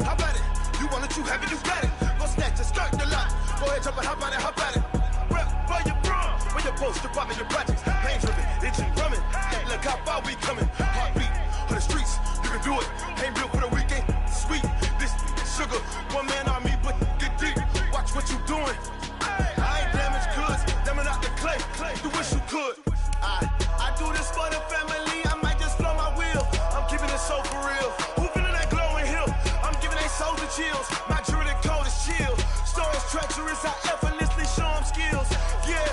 how about it? You want it, you have it, you got it. Go snatch it, skirt the lot. Go ahead, jump it, how about it, how about it? Rep for your bro, when your post, your poppin', your projects. Pain driven, itching, drumming. Hey, look how far we coming. Heartbeat on the streets, you can do it. Ain't built for the weekend, sweet. This sugar, one man army, but get deep. Watch what you doing. I ain't damaged goods, damn it out the clay. You wish you could. I do this for the family, I might just blow my wheel. I'm keeping it so for real. Who feeling that glowing hill? I'm giving they soldier chills. My jewelry cold is chill. Stories treacherous, I effortlessly show them skills. Yeah.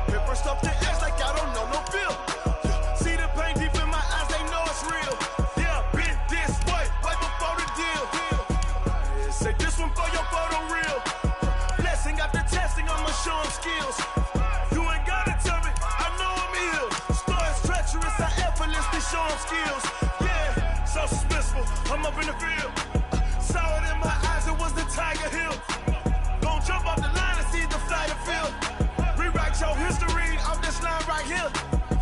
Paper stuff the edge like I don't know no bill. See the pain deep in my eyes, they know it's real. Yeah, been this way, right before the deal. Say this one for your photo real. Blessing after testing, I'ma show them skills. You ain't gotta tell me, I know I'm ill. Stories treacherous, I effortlessly show them skills. Yeah, so suspenseful, I'm up in the field. Saw it in my eyes, it was the Tiger Hill. Gon' jump off the line and see the flyer field. Rewrite your history off this line right here.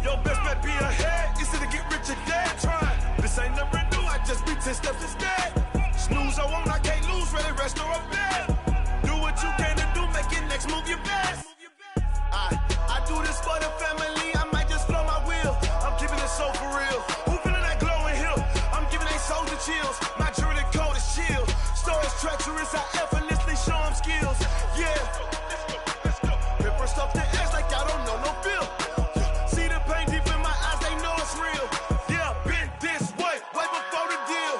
Your best bet be ahead, easy to get rich or dead trying. This ain't never new, I just be 10 steps instead. Snooze I won't, I can't lose, ready, rest or a bed. Do what you can to do, make your next move your best. I do this for the family, I might just blow my wheel. I'm keeping it so for real. Who feeling that glowing hill? I'm giving they soldier chills. My jewelry cold is chill. Stories treacherous, I effortlessly show them skills. Yeah. Paper stuff the edge like I don't know no bill. See the pain deep in my eyes, they know it's real. Yeah, been this way, way before the deal.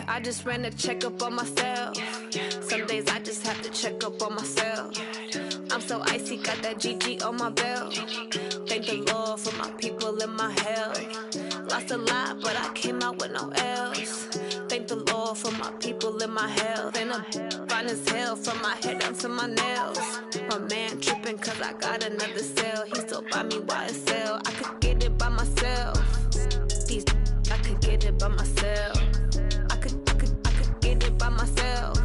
I just ran a checkup on myself. Some days I just have to check up on myself. I'm so icy, got that GG on my belt. Thank the Lord for my people and my health. Lost a lot, but I came out with no L's. Thank the Lord for my people and my health. And I'm fine as hell from my head down to my nails. My man tripping cause I got another cell. He still buy me YSL. I could get it by myself. I could get it by myself. I could get it by myself.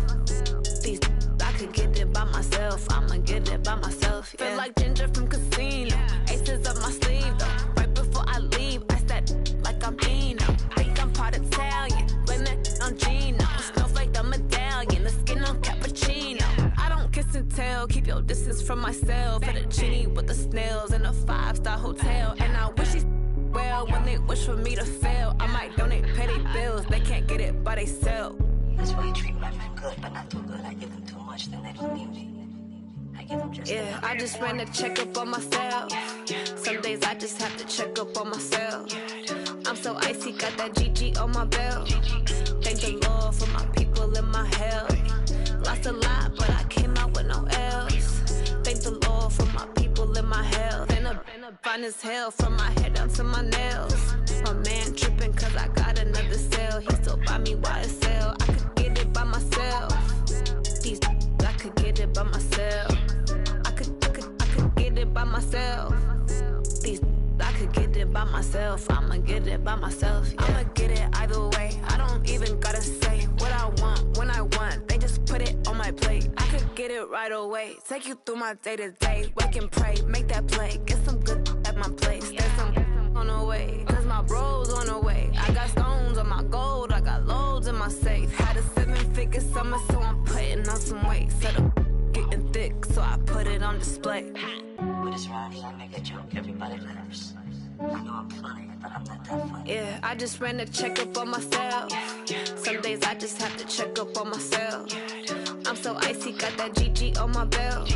I could get it by myself. I'ma get it by myself. Yeah. Feel like Ginger from Casino. Aces up my sleeve though. Right before I leave, I said like I'm Dino. Think I'm part Italian. Blame it on Gino. Snowflake the medallion. The skin on cappuccino. I don't kiss and tell. Keep your distance from myself. At a genie with the snails in a 5-star hotel. And I wish he's well when they wish for me to fail. I might donate, pay their bills. They can't get it by they sell. That's why you treat my men good, but not too good. I give them too much, then they don't need me. I give them just yeah, I just ran a checkup on myself. Some days I just have to check up on myself. I'm so icy, got that GG on my belt. Thank the Lord for my people and my health. Lost a lot, but I came out with no L's. Thank the Lord for my people and my health. And I'm fine as hell from my head down to my nails. My man tripping cause I got another cell. He still buy me YSL. I could get it by myself. I could get it by myself. I could get it by myself. I could get it by myself. I'ma get it by myself. Yeah. I'ma get it either way. I don't even gotta say what I want when I want. They just put it on my plate. I could get it right away. Take you through my day to day. Wake and pray, make that play. Get some good at my place. There's some on the way. Cause my bros on the way. I got stones on my gold. I got loads in my safe. Had a 7-figure summer, so I'm putting on some weight. Set up getting thick, so I put it on display. With this rhyme, I make a joke, everybody laughs. I know I'm funny, but I'm not that funny. Yeah, I just ran a checkup on myself. Some days I just have to check up on myself. I'm so icy, got that GG on my belt.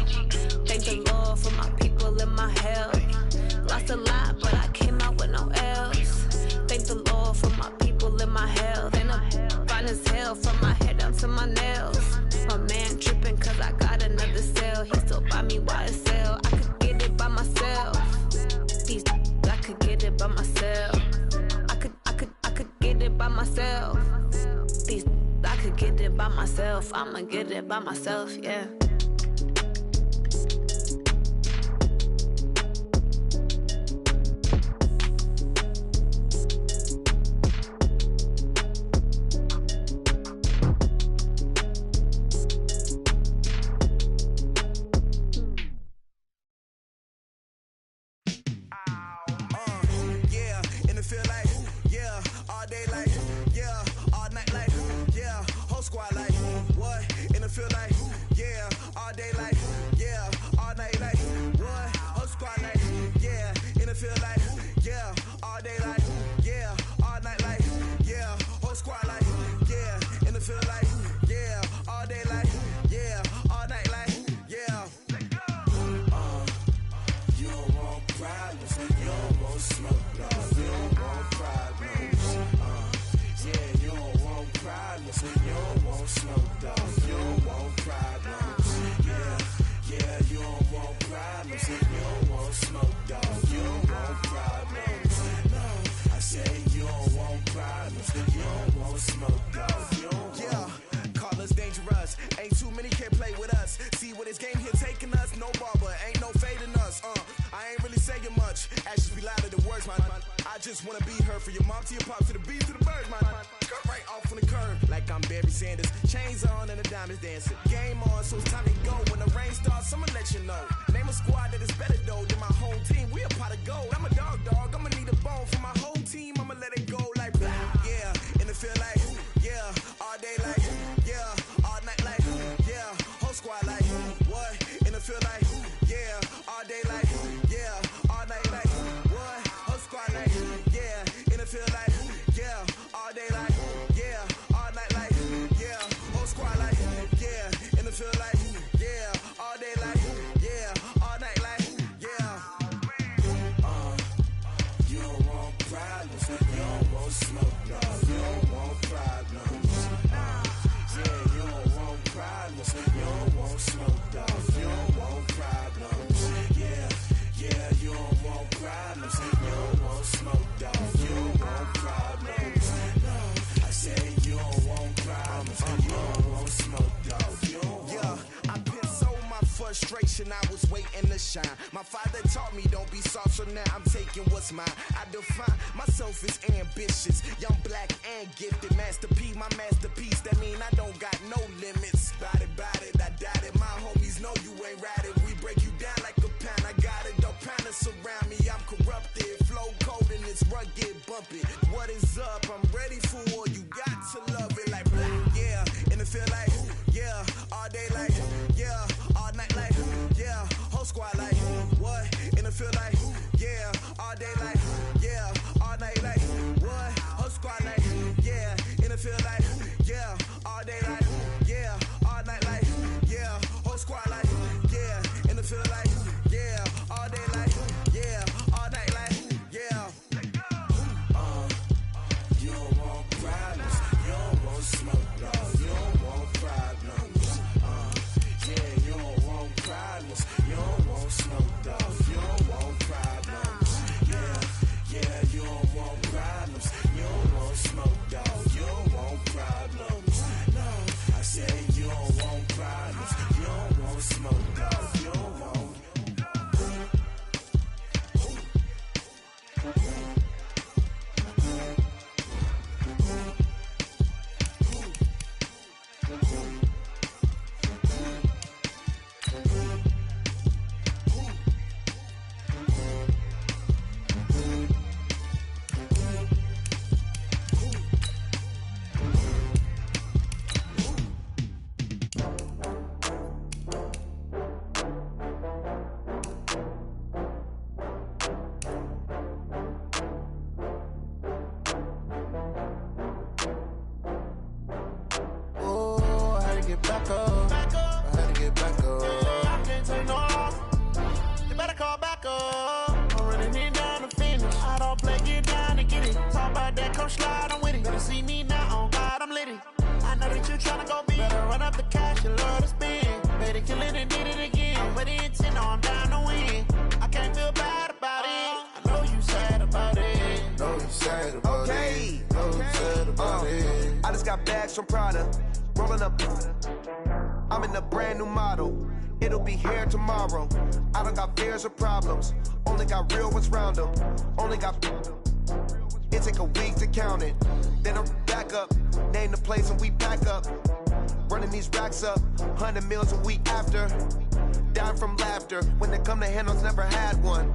Thank the Lord for my people and my health. Lost a lot, but I came out with no L's. Thank the Lord for my people and my health. And I'm fine as hell from my head down to my nails. My man tripping cause I got another cell. He still buy me YSL. I could get it by myself. I could get it by myself. I could get it by myself. I could get it by myself. I'ma get it by myself, yeah. You don't want problems. You don't want problems. You don't want smoke, dog. You don't want problems. Yeah, you don't want problems. You don't want smoke, dog. You don't want problems. No, I said you don't want problems. You don't want smoke, dog. You don't want. I been so my frustration, I was waiting to shine. My father taught me don't be soft, so now I'm taking what's mine. I define myself as ambitious, young, black, and gifted. Master P, my masterpiece, that mean I don't got no limits. Bout it, I doubt it. My homies know you ain't ratted. We break you down like a pound. I got it, don't pound it surround me. I'm corrupted, flow cold and it's rugged, bumpy. What is up? I'm ready for war. You got to love it like black, yeah. And it feel like, yeah, all day like, yeah, all night like, yeah, whole squad like, what? And it feel like, yeah, all day like, yeah, all night like, what? Whole squad like, yeah, and it feel like, yeah, all day like, yeah, all night like, yeah, whole squad like, yeah, and it feel like, yeah, all day like, yeah, all night like, yeah. You don't want problems. You don't want smoke, dog. You don't want problems. Yeah, you don't want problems. You don't want smoke, dog. You don't want problems. Yeah, you don't want problems. You don't want smoke, dog. You don't want problems. No, I said you don't want problems. You don't want smoke, dog. You don't want. Oh, I had to get back up. I had to get back up. I can't take no loss. You better call back up. I'm running it down to finish. I don't play, get down to get it. Talk about that, come slide, I'm with it. Better see me now, on God, I'm litty. I know that you tryna go big. Better run up the cash, you love to spend. Better kill it and did it again. With the intent, no, I'm down to win. I can't feel bad about it. I know you sad about it. Know you sad about it. Know you sad about it. I just got bags from Prada, rolling up. I'm in a brand new model. It'll be here tomorrow. I don't got fears or problems. Only got real ones round them. Only got. It take a week to count it. Then I'm back up. Name the place and we pack up. Running these racks up. 100 meals a week after. Dying from laughter. When they come to handles, never had one.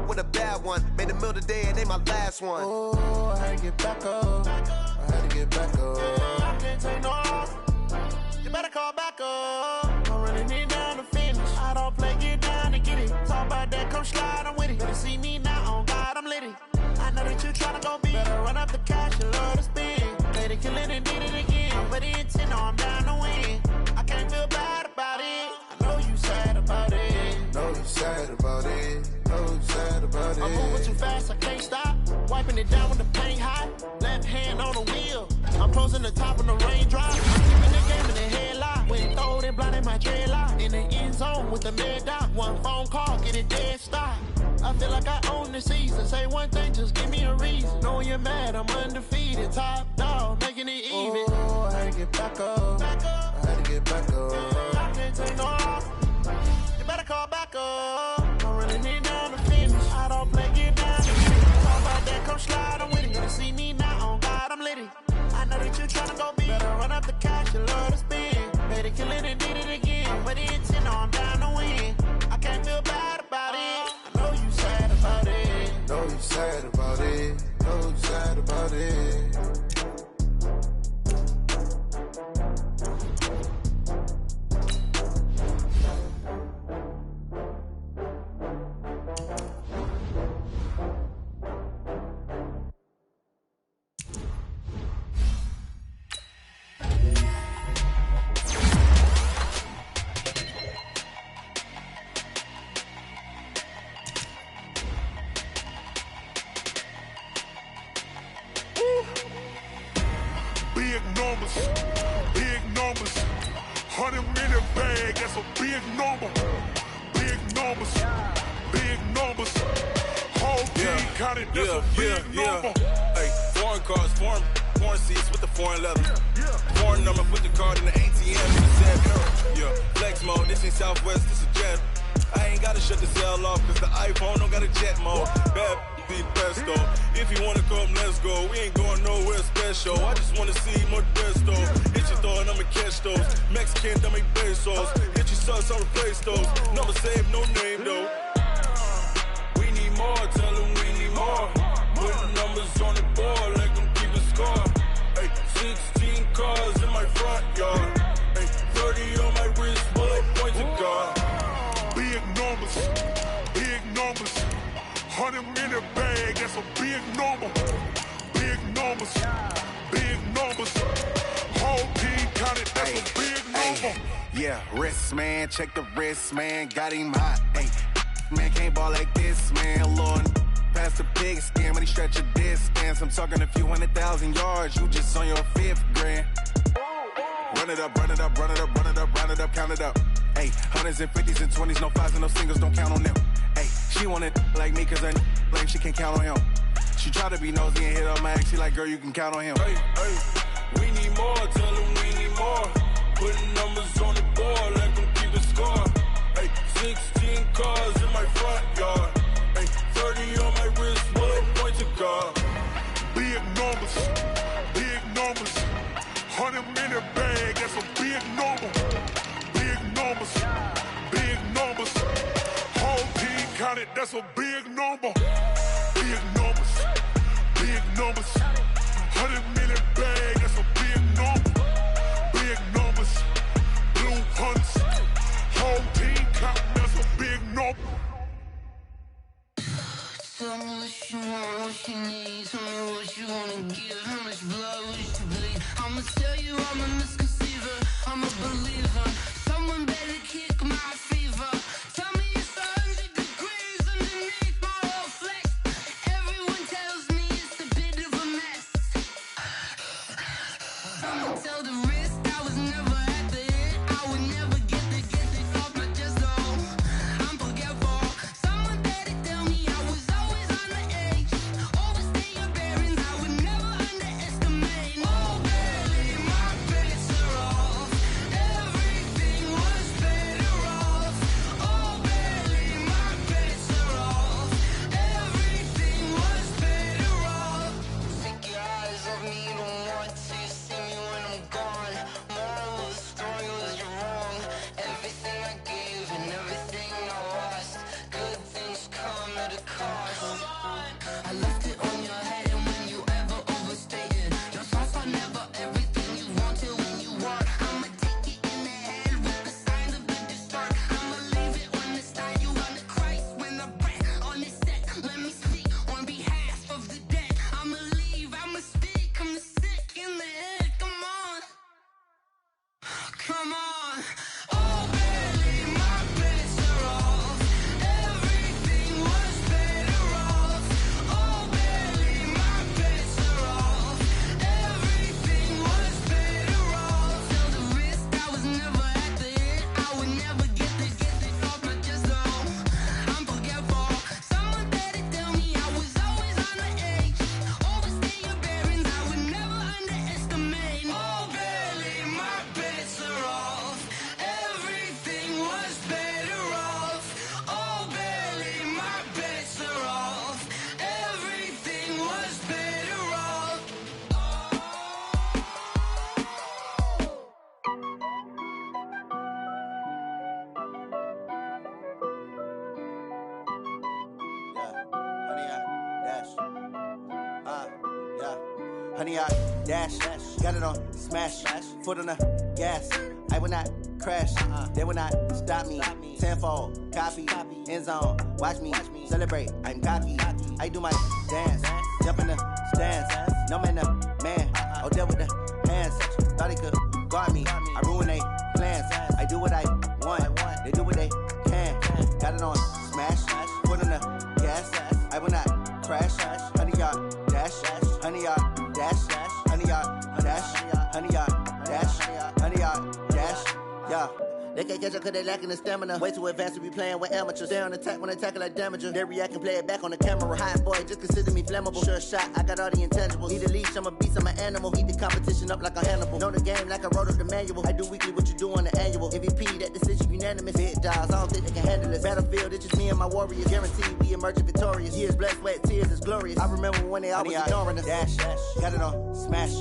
With a bad one. Made a meal today and they my last one. Oh, I had to get back up. I had to get back up. I can't take no loss. You better call back up. I'm running it down to finish. I don't play, get down to get it. Talk about that, come slide, I'm with it. Better see me now, on God, I'm litty. I know that you tryna go big. Better run up the cash, you love to spend. Better kill it and did it again. With the intent, no, I'm down to win. I can't feel bad about it. I know you sad about it. Know you sad about it. Know you sad about it. I'm moving too fast, I can't stop. Wiping it down with the paint hot. Left hand on the wheel. I'm closing the top of the raindrop. Keeping the game in the headlock. When it throwed and blinded my dreadlock. In the end zone with the mid dot. One phone call, get it dead stop. I feel like I own the season. Say one thing, just give me a reason. Knowing you're mad, I'm undefeated. Top dog, making it even. Oh, I had to get back up. I had to get back up. I can't take no loss. You better call back up. I'm running it down to finish. I don't play, get down to get it. Talk about that, come slide, I'm with it. Better see me now, on God, I'm litty. I know that you tryna go big. Better run up the cash, you love to spend. Better kill it and did it again. With the intent, no, I'm down to win. I can't feel bad about it. I know you sad about it. Know you sad about it. Know you sad about it. bag, that's a big number. Big numbers, big numbers. Whole team counted, that's a big number. Hey, foreign cars, foreign seats with the foreign leather. Foreign number, put the card in the ATM in the set. Yeah, flex mode, this ain't Southwest, this a jet. I ain't gotta shut the cell off, cause the iPhone don't got a jet mode. Bad be best though. If you wanna come, let's go. We ain't going nowhere special. I just wanna see Modesto. Hit your throw and I'ma catch those. Mexican, that make pesos. Hit your sus, I'll replace those. Number saved, no name though. We need more, tell them we need more. Putting numbers on the board, like them keep a score. Hey, 16 cars in my front yard. Hey, 30 on my wrist, bullet points of God. Big numbers, big numbers. 100 minute bag, that's a big number. Big numbers, big numbers. Whole team counted, that's a big number. Yeah, wrist man, check the wrist man, got him hot. Ay, man can't ball like this, man. Lord, past the pig skin when he stretch a distance. I'm talking a few 100,000 yards, you just on your 5th grand. Run it up, run it up, run it up, run it up, run it up, count it up. Ay, 100s and 50s and 20s, no 5s and no singles, don't count on them. Ay, she want it like me cause her lame, she can't count on him. She try to be nosy and hit up my ex, she like, girl, you can count on him. Hey, hey, we need more, tell them we need more. Putting numbers on the board, let them keep a score. Hey, 16 cars in my front yard. Hey, 30 on my wrist, bullet points of God. Big numbers, big numbers. 100 minute bag, that's a big number. Big numbers, big numbers. Whole team counted, that's a big number. Big numbers, big numbers. 100 minute bag, that's a big number. Big numbers, blue hunts. Whole team counting, that's a big number. Tell me what you want, what you need. Tell me what you wanna give. How much blood would you bleed? I'ma tell you I'm a misconceiver. I'm a believer. Someone better kick my fever. Tell me it's 100 degrees underneath my whole flesh. Everyone tells me it's a bit of a mess. I'ma tell the wrist I was never at the hit. I would never get this off my chest though. I'm forgetful. Someone better tell me I was always on the edge. Overstay your bearings, I would never underestimate. Oh baby, my bets are off. Everything was better off. Oh baby, my bets are off. Everything was better off. Take your eyes off me, you don't want to see me when I'm gone. Moral of the story was you're wrong. Everything I gave and everything I lost. Good things come at a cost. I left it on your head and when you ever overstated. Your thoughts are never everything you wanted when you want. I'ma take it in the head with the signs of the distort. I'ma leave it on the side. You on the Christ when I breath on this set. Let me speak on behalf of the dead. I'ma leave, I'ma speak. I'm the sick in the head. Come on. Come on. Oh baby, my bets are off. Everything was better off. Oh baby, my bets are off. Everything was better off. Tell the wrist I was never at the hit. I would never get this off my chest though. I'm forgetful. Someone better tell me I was always on the edge. Overstay your bearings, I would never underestimate. Oh baby, my bets are off. Everything was better off. Oh baby, my bets are off. Everything was better off. Honey, I dash, got it on smash, foot on the gas. I will not crash, they will not stop me. Tenfold, copy, end zone, watch me celebrate. I'm cocky, I do my dance, jump in the stands. No man, the man, oh, deal with the hands. Thought he could guard me, I ruin they plans. I do what I want, they do what they can. Got it on smash, foot on the gas. I will not crash, honey, y'all dash, honey, y'all dash, honey, y'all dash, honey, y'all dash, honey, y'all dash, yeah. They can't catch up cause they lacking the stamina. Way too advanced to be playing with amateurs. They on attack when they tackle like damager. They react and play it back on the camera. Hot boy, just consider me flammable. Sure shot, I got all the intangibles. Need a leash, I'm a beast, I'm an animal. Eat the competition up like a Hannibal. Know the game like I wrote up the manual. I do weekly what you do on the annual. MVP, that decision unanimous. Big dogs, I don't think they can handle it. Battlefield, it's just me and my warriors. Guaranteed we emerging victorious. Years, blood, sweat, tears, is glorious. I remember when they always ignoring us. Dash, got it on, smash,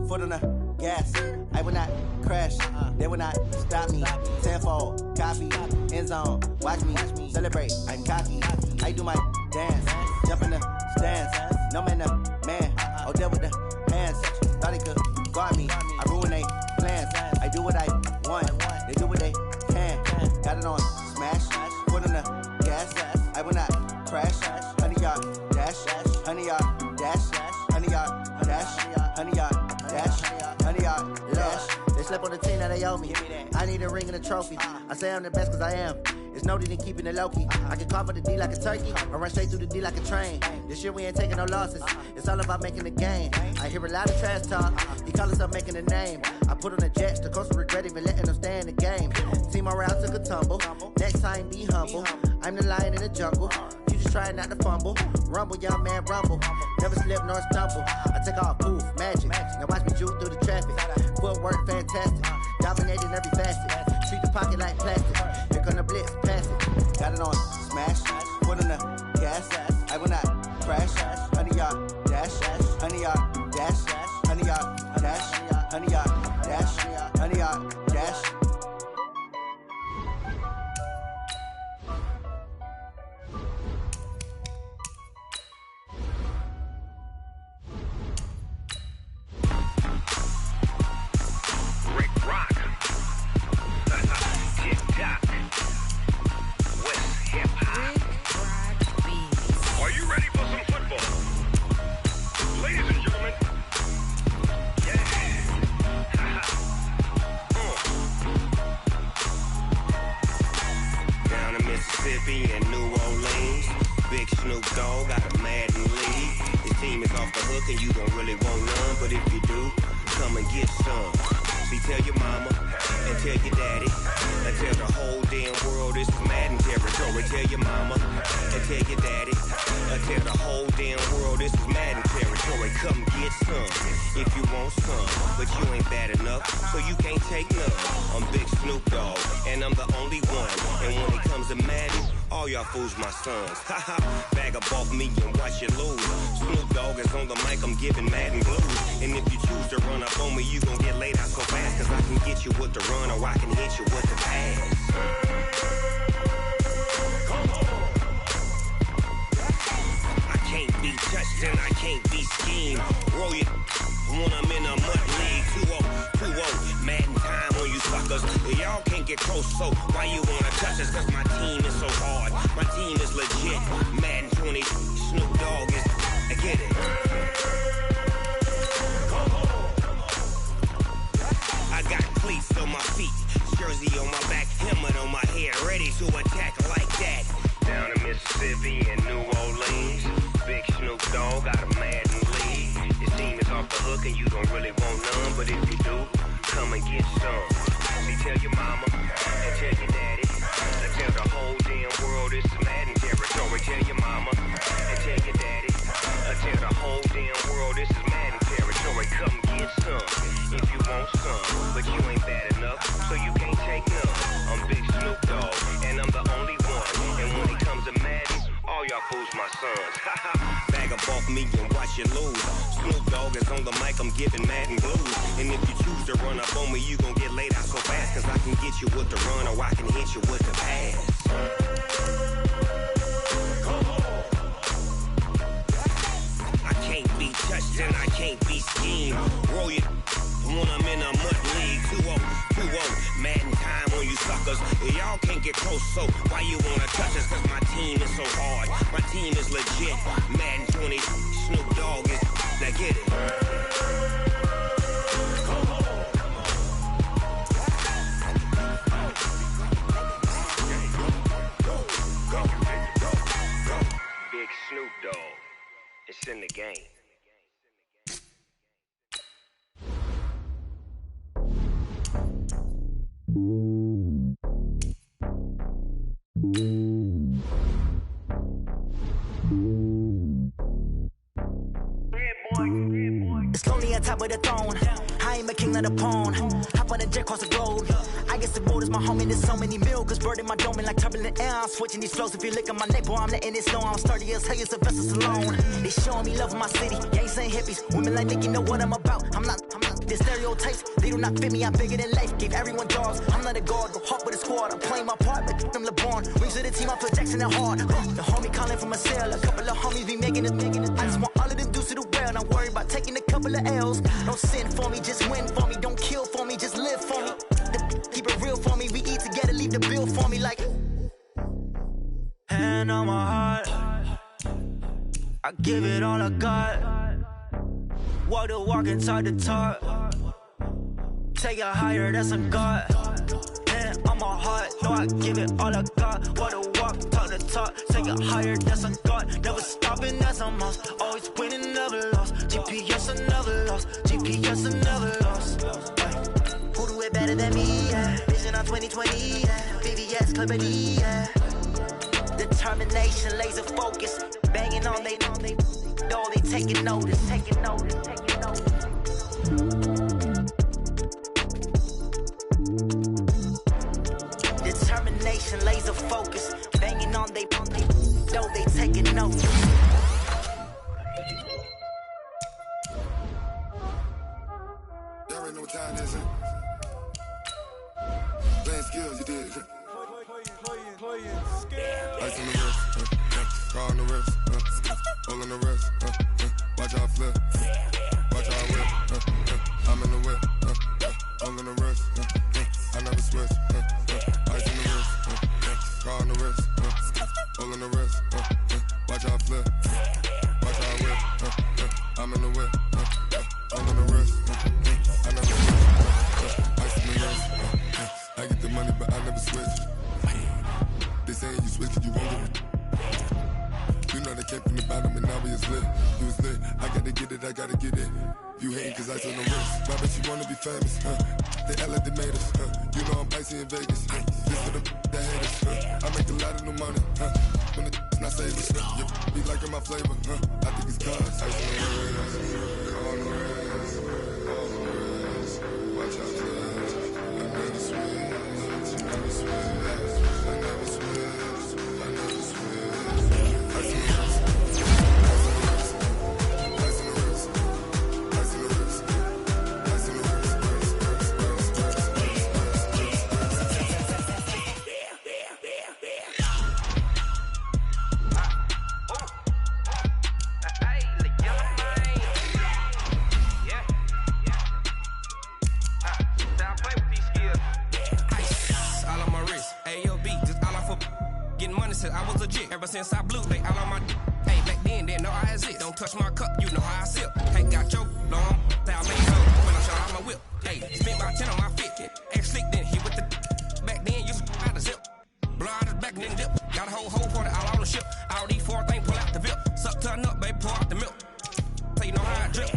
foot on the gas. I will not crash, they will not stop me. Tenfold, copy, end zone, watch me celebrate. I'm cocky, I do my dance, jump in the stands. No man, man, oh there with the hands. Thought they could guard me, I ruin they plans. I do what I want, they do what they can. Got it on, smash, foot on the gas. I will not crash, 100-yard dash, 100-yard dash, 100-yard dash, 100-yard dash, 100-yard dash. They slept on the team that they owe me. I need a ring and a trophy. I say I'm the best cause I am. It's noted in keeping it low-key. I can cough for the D like a turkey, or run straight through the D like a train. This year we ain't taking no losses. It's all about making the game. I hear a lot of trash talk. He call himself making a name. I put on the Jets. The coach will regret even letting them stay in the game. Team morale took a tumble. Next time be humble. I'm the lion in the jungle. You just try not to fumble. Rumble, young man, rumble. Never slip nor stumble. I take off, poof, magic. Now watch me juke through the traffic. Footwork fantastic. Dominating every facet. Treat the pocket like plastic. Here come the blitz, pass it. Got it on, smash. Foot on the gas. I will not crash. 100-yard dash. 100-yard dash. 100-yard dash. 100-yard dash. 100-yard dash. In New Orleans, Big Snoop Dogg got a Madden lead. His team is off the hook and you don't really want none, but if you do, come and get some. See, tell your mama and tell your daddy and tell the whole damn world this is Madden territory. Tell your mama and tell your daddy and tell the whole damn world this is Madden territory. Come get some if you want some, but you ain't bad enough, so you can't take none. I'm Big Snoop Dogg and I'm the only one, and when it comes to Madden, all y'all fools my sons. Haha, bag up off me and watch you lose. Snoop Dogg is on the mic, I'm giving Madden blues. And if you choose to run up on me, you gon' get laid out so fast, cause I can get you with the run or I can hit you with the pass. I can't be touched and I can't be schemed. Roll you when I'm in a mud league. 2-0, Madden time on you suckers. Y'all can't get close, so why you wanna touch us? Cause my team is so hard, my team is legit. Madden 20, Snoop Dogg is, I get it. I got cleats on my feet, jersey on my back, helmet on my head, ready to attack like that. Down in Mississippi and New Orleans, Big Snoop Dogg got a Madden lead. His team is off the hook and you don't really want none, but if you do, come and get some. See, tell your mama and tell your daddy and tell the whole damn world this is Madden territory. Tell your mama and tell your daddy and tell the whole damn world this is Madden territory. Come get some if you want some, but you ain't bad enough, so you can't take none. I'm Big Snoop Dogg and I'm the only one, and when it comes to Madden, all y'all fools my sons. Bag up off me and watch you lose. Snoop Dogg is on the mic, I'm giving Madden blues. And if you choose to run up on me, you gon' get laid out so fast, cause I can get you with the run or I can hit you with the pass. I can't be touched and I can't be schemed. Roll you when I'm in a mud league. 2-0, Madden time on you suckers. Y'all can't get close, so why you wanna touch us? Cause my team is so hard, my team is legit. Madden 20, Snoop Dogg is, now get it. Big Snoop Dogg, it's in the game. It's lonely on top of the throne. I ain't a king of the pawn. Hop on a jet across the globe. I guess the road is my home and there's so many milk. Bird in my dome and like turbulent air. I'm switching these flows. If you look at my neck, boy, I'm letting it slow. I'm sturdy as hell, it's a vessel alone. They showing me love in my city. Gangs and hippies. Women like Nicky know what I'm about. I'm not the stereotypes. They do not fit me. I'm bigger than life. Gave everyone jobs. I'm not a guard. Go hard with a squad. I'm playing my part, but I'm LeBron. Wings of the team, I feel Jackson and hard. The homie calling from a cell. A couple of homies be making it. I just want all of them dudes to do well. Not worry about taking a couple of L's. Don't sin for me, just win for me. Don't kill for me, just live for me. Keep it real for me. We eat together, leave the bill for me like. Hand on my heart, I give it all I got. Walk the walk and talk the talk. Take it higher, that's a God. Hand on my heart, no, I give it all I got. Walk the walk, talk the talk. Take it higher, that's a God. Never stopping, that's a must. Always winning, never lost. GPS, I never lost. GPS, I never lost. Who do it better than me? Yeah. Vision on 2020. Yeah. VVS, Clarity. Yeah. Determination, laser focus. Banging on they know they taking notice. Taking notice. Taking notice. Determination, laser focus. Banging on they know they taking notice. Y'all already know what time it is, huh? Playing skills, you did. Ice on the wrist, car on the wrist, hole on the wrist, watch out flip, watch out whip, I'm in the whip, hole on the wrist, I never switch, ice on the wrist, car on the wrist, hole on the wrist, watch out flip, watch out whip, I'm in the whip, hole on the wrist, I never switch, ice on the wrist, I get the money but I never switch. They saying you switch 'cause you won't get it. You know they came from the bottom and now we is lit. You was lit, I gotta get it, I gotta get it. You hating 'cause ice on the wrist. Why bet you wanna be famous, They act like they made us, You know I'm icy in Vegas, This for the that hate us, I make a lot of new money, When it's not savers, Be liking my flavor, I think it's cause ice on the wrist, on the wrist, on the wrist. Watch out, cause I never switch, I never switch. Since I blew, they all on my dick. Hey, back then, didn't know I had it. Don't touch my cup, you know how I sip. Ain't got your long, style made go. When I shot out my whip, hey, spent about 10 on my fit. X slick, then hit with the back then, used to out the zip. Blood is back, then dip. Got a whole party all on the ship. All these four things pull out the VIP. Suck, turn up, baby, pour out the milk. So you know how I drip.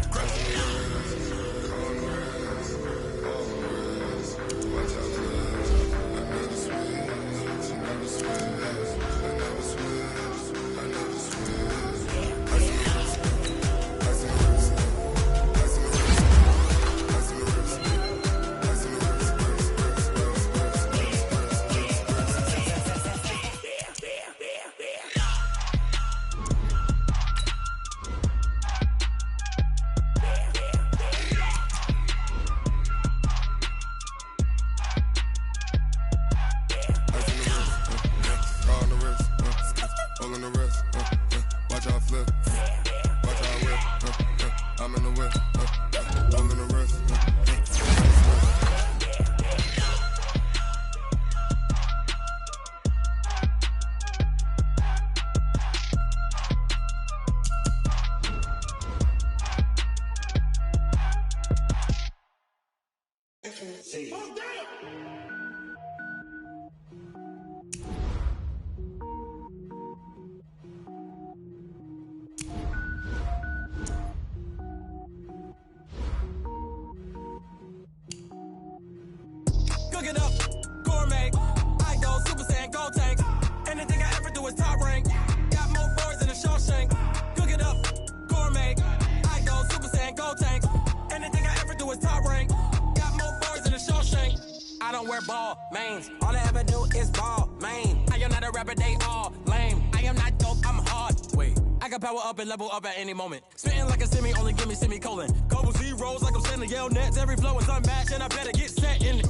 ball, mains. All I ever do is ball, main. I am not a rapper, they all lame. I am not dope, I'm hard. Wait, I can power up and level up at any moment. Spitting like a semi, only give me semicolon. Couple zeros like I'm sending yell nets. Every flow is unmatched and I better get set in it.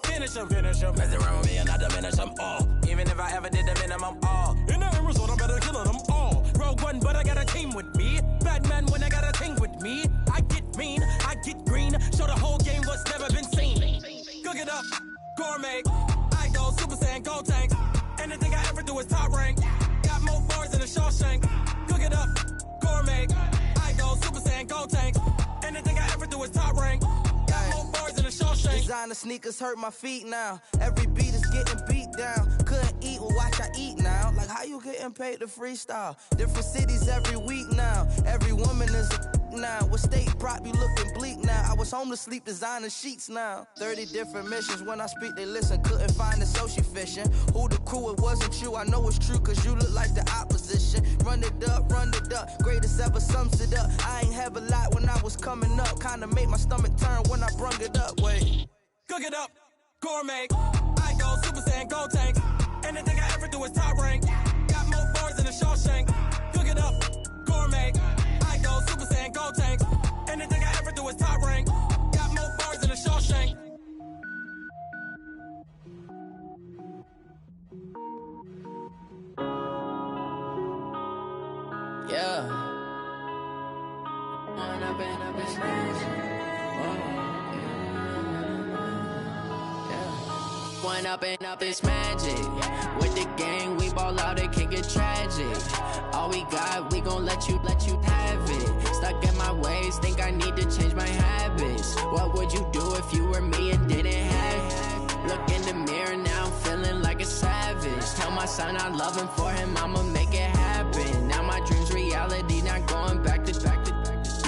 Finish them. Mess around with me and I diminish them all. Even if I ever did the minimum all. In the end result, I'm better killing them all. Rogue one, but I got a team with me. Batman when I got a team with me. I get mean, I get green. Show the whole game what's never been seen. Cook it up, gourmet. I go Super Saiyan, Gold Tank. Anything I ever do is top rank. Got more bars than a Shawshank. Cook it up, gourmet. I go Super Saiyan, Gold Tank. Anything I ever do is top rank. Got more bars than a Shawshank. Designer sneakers hurt my feet now. Every beat is getting beat down. Couldn't eat, well watch I eat now. Like how you getting paid to freestyle? Different cities every week now. Every woman is a now. With state prop, you looking bleak now. I was home to sleep, designer sheets now. 30 different missions. When I speak, they listen. Couldn't find it, so she fishing. Who the crew? It wasn't you. I know it's true, cause you look like the opposition. Run it up, greatest ever sums it up. I ain't have a lot when I was coming up. Kinda made my stomach turn when I brung it up. Wait. Cook it up, gourmet. I go Super Saiyan, Gold Tank. Anything I ever do is top rank. Got more bars than a Shawshank. Cook it up, gourmet. I go Super Saiyan, Gold Tank. Anything I ever do is top rank. Got more bars than a Shawshank. Yeah. When I've been up in When up is magic. With the gang, we ball out, it can get tragic. All we got, we gon' let you have it. Stuck in my ways, think I need to change my habits. What would you do if you were me and didn't have it? Look in the mirror, now I'm feeling like a savage. Tell my son I love him, for him I'ma make it happen. Now my dream's reality, not going back to.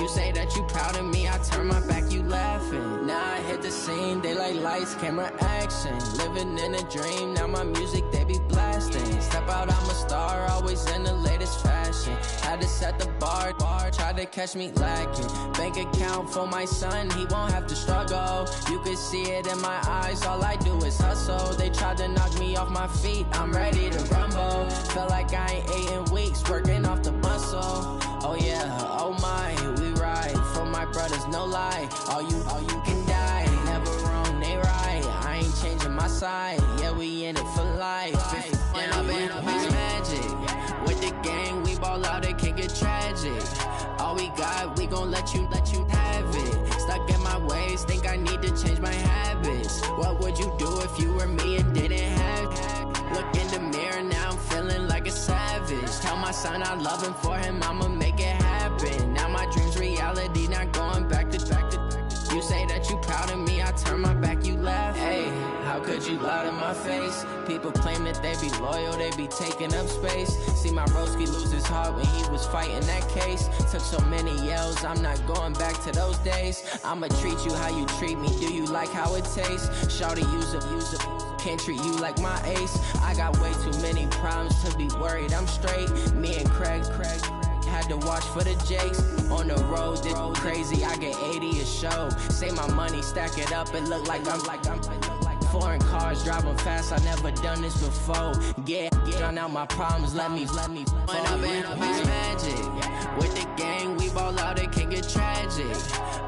You say that you proud of me, I turn my back, you laughing. Now I hit the scene, daylight lights, camera action. Living in a dream, now my music, they be blasting. Step out, I'm a star, always in the latest fashion. Had to set the bar, try to catch me lacking. Bank account for my son, he won't have to struggle. You can see it in my eyes, all I do is hustle. They tried to knock me off my feet, I'm ready to rumble. Felt like I ain't ate in weeks, working off the muscle. Oh yeah, oh my, we ride for my brothers, no lie. All you can die, never wrong, they right. I ain't changing my side, yeah, we in it for life. When I've been up is magic. With the gang, we ball out, it can get tragic. All we got, we gon' let you have it. Stuck in my ways, think I need to change my habits. What would you do if you were me and didn't have it? Look in the mirror, now I'm feeling like a savage. Tell my son I love him, for him I'ma make it happen. Now my dream's reality, not going back to. You say that you proud of me, I turn my back, you laugh. Hey, how could you lie to my face? People claim that they be loyal, they be taking up space. See my broski lose his heart when he was fighting that case. Took so many yells, I'm not going back to those days. I'ma treat you how you treat me, do you like how it tastes? Shawty, use it. Can't treat you like my ace. I got way too many problems to be worried, I'm straight. Me and Craig had to watch for the Jakes. On the road, this crazy, I get 80 a show. Say my money, stack it up, it look like I'm foreign cars, driving fast, I never done this before. Yeah, drown out my problems, let me When I've been up is magic. With the gang, we ball out, it can get tragic.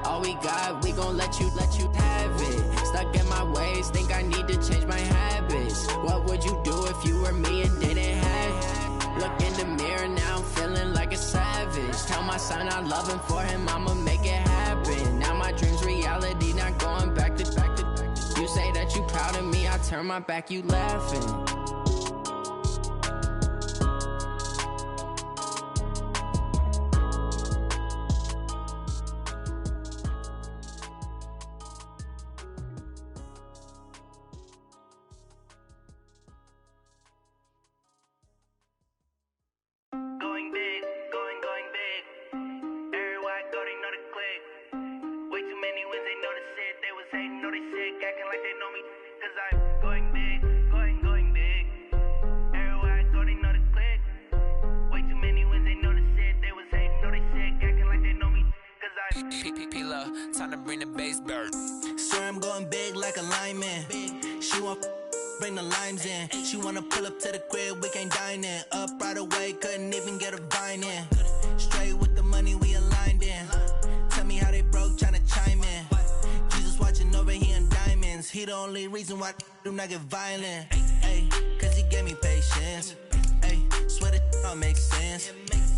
All we got, we gon' let you have it. Stuck in my ways, think I need to change my habits. What would you do if you were me and didn't have it? Look in the mirror, now I'm feeling like a savage. Tell my son I love him, for him I'ma make it happen. Now my dream's reality, not going back to. You say that you proud of me, I turn my back, you laughing. Time to bring the bass bird. Swear I'm going big like a lineman. want bring the limes in. She wanna pull up to the crib, we can't dine in. Up right away, couldn't even get a vine in. Straight with the money we aligned in. Tell me how they broke, tryna chime in. Jesus watching over, he in diamonds. He the only reason why do not get violent. Ay, cause he gave me patience. Ay, swear that all makes sense.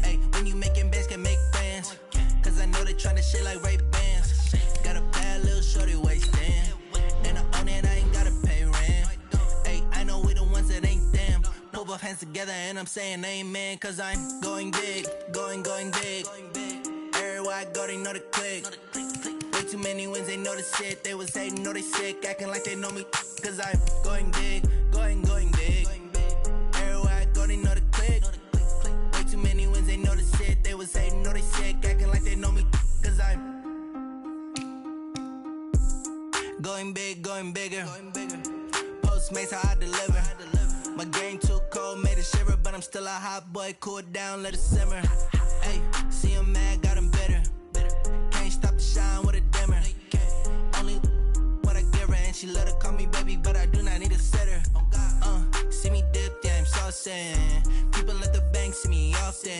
Ay, when you making bands, can make friends. Cause I know they tryna shit like Ray-Bans. Got a bad little shorty wasting. And I own it, I ain't gotta pay rent. Ay, I know we the ones that ain't them. Pull both hands together and I'm saying amen. Cause I'm going big, going big. Everywhere I go, they know the click. Way too many wins, they know the shit. They was hating, know they sick, acting like they know me. Cause I'm going big, going big. Everywhere I go, they know the click. Way too many wins, they know the shit. They was hating, know they sick, acting like they know me. Cause I'm going big, going bigger. Postmates, how I deliver. My game too cold, made it shiver. But I'm still a hot boy, cool it down, let it simmer. Hey, see him mad, got him bitter. Can't stop the shine with a dimmer. Only what I give her, and she let her call me baby, but I do not need a sitter. See me dip, yeah, I'm saucing. People at the bank see me often.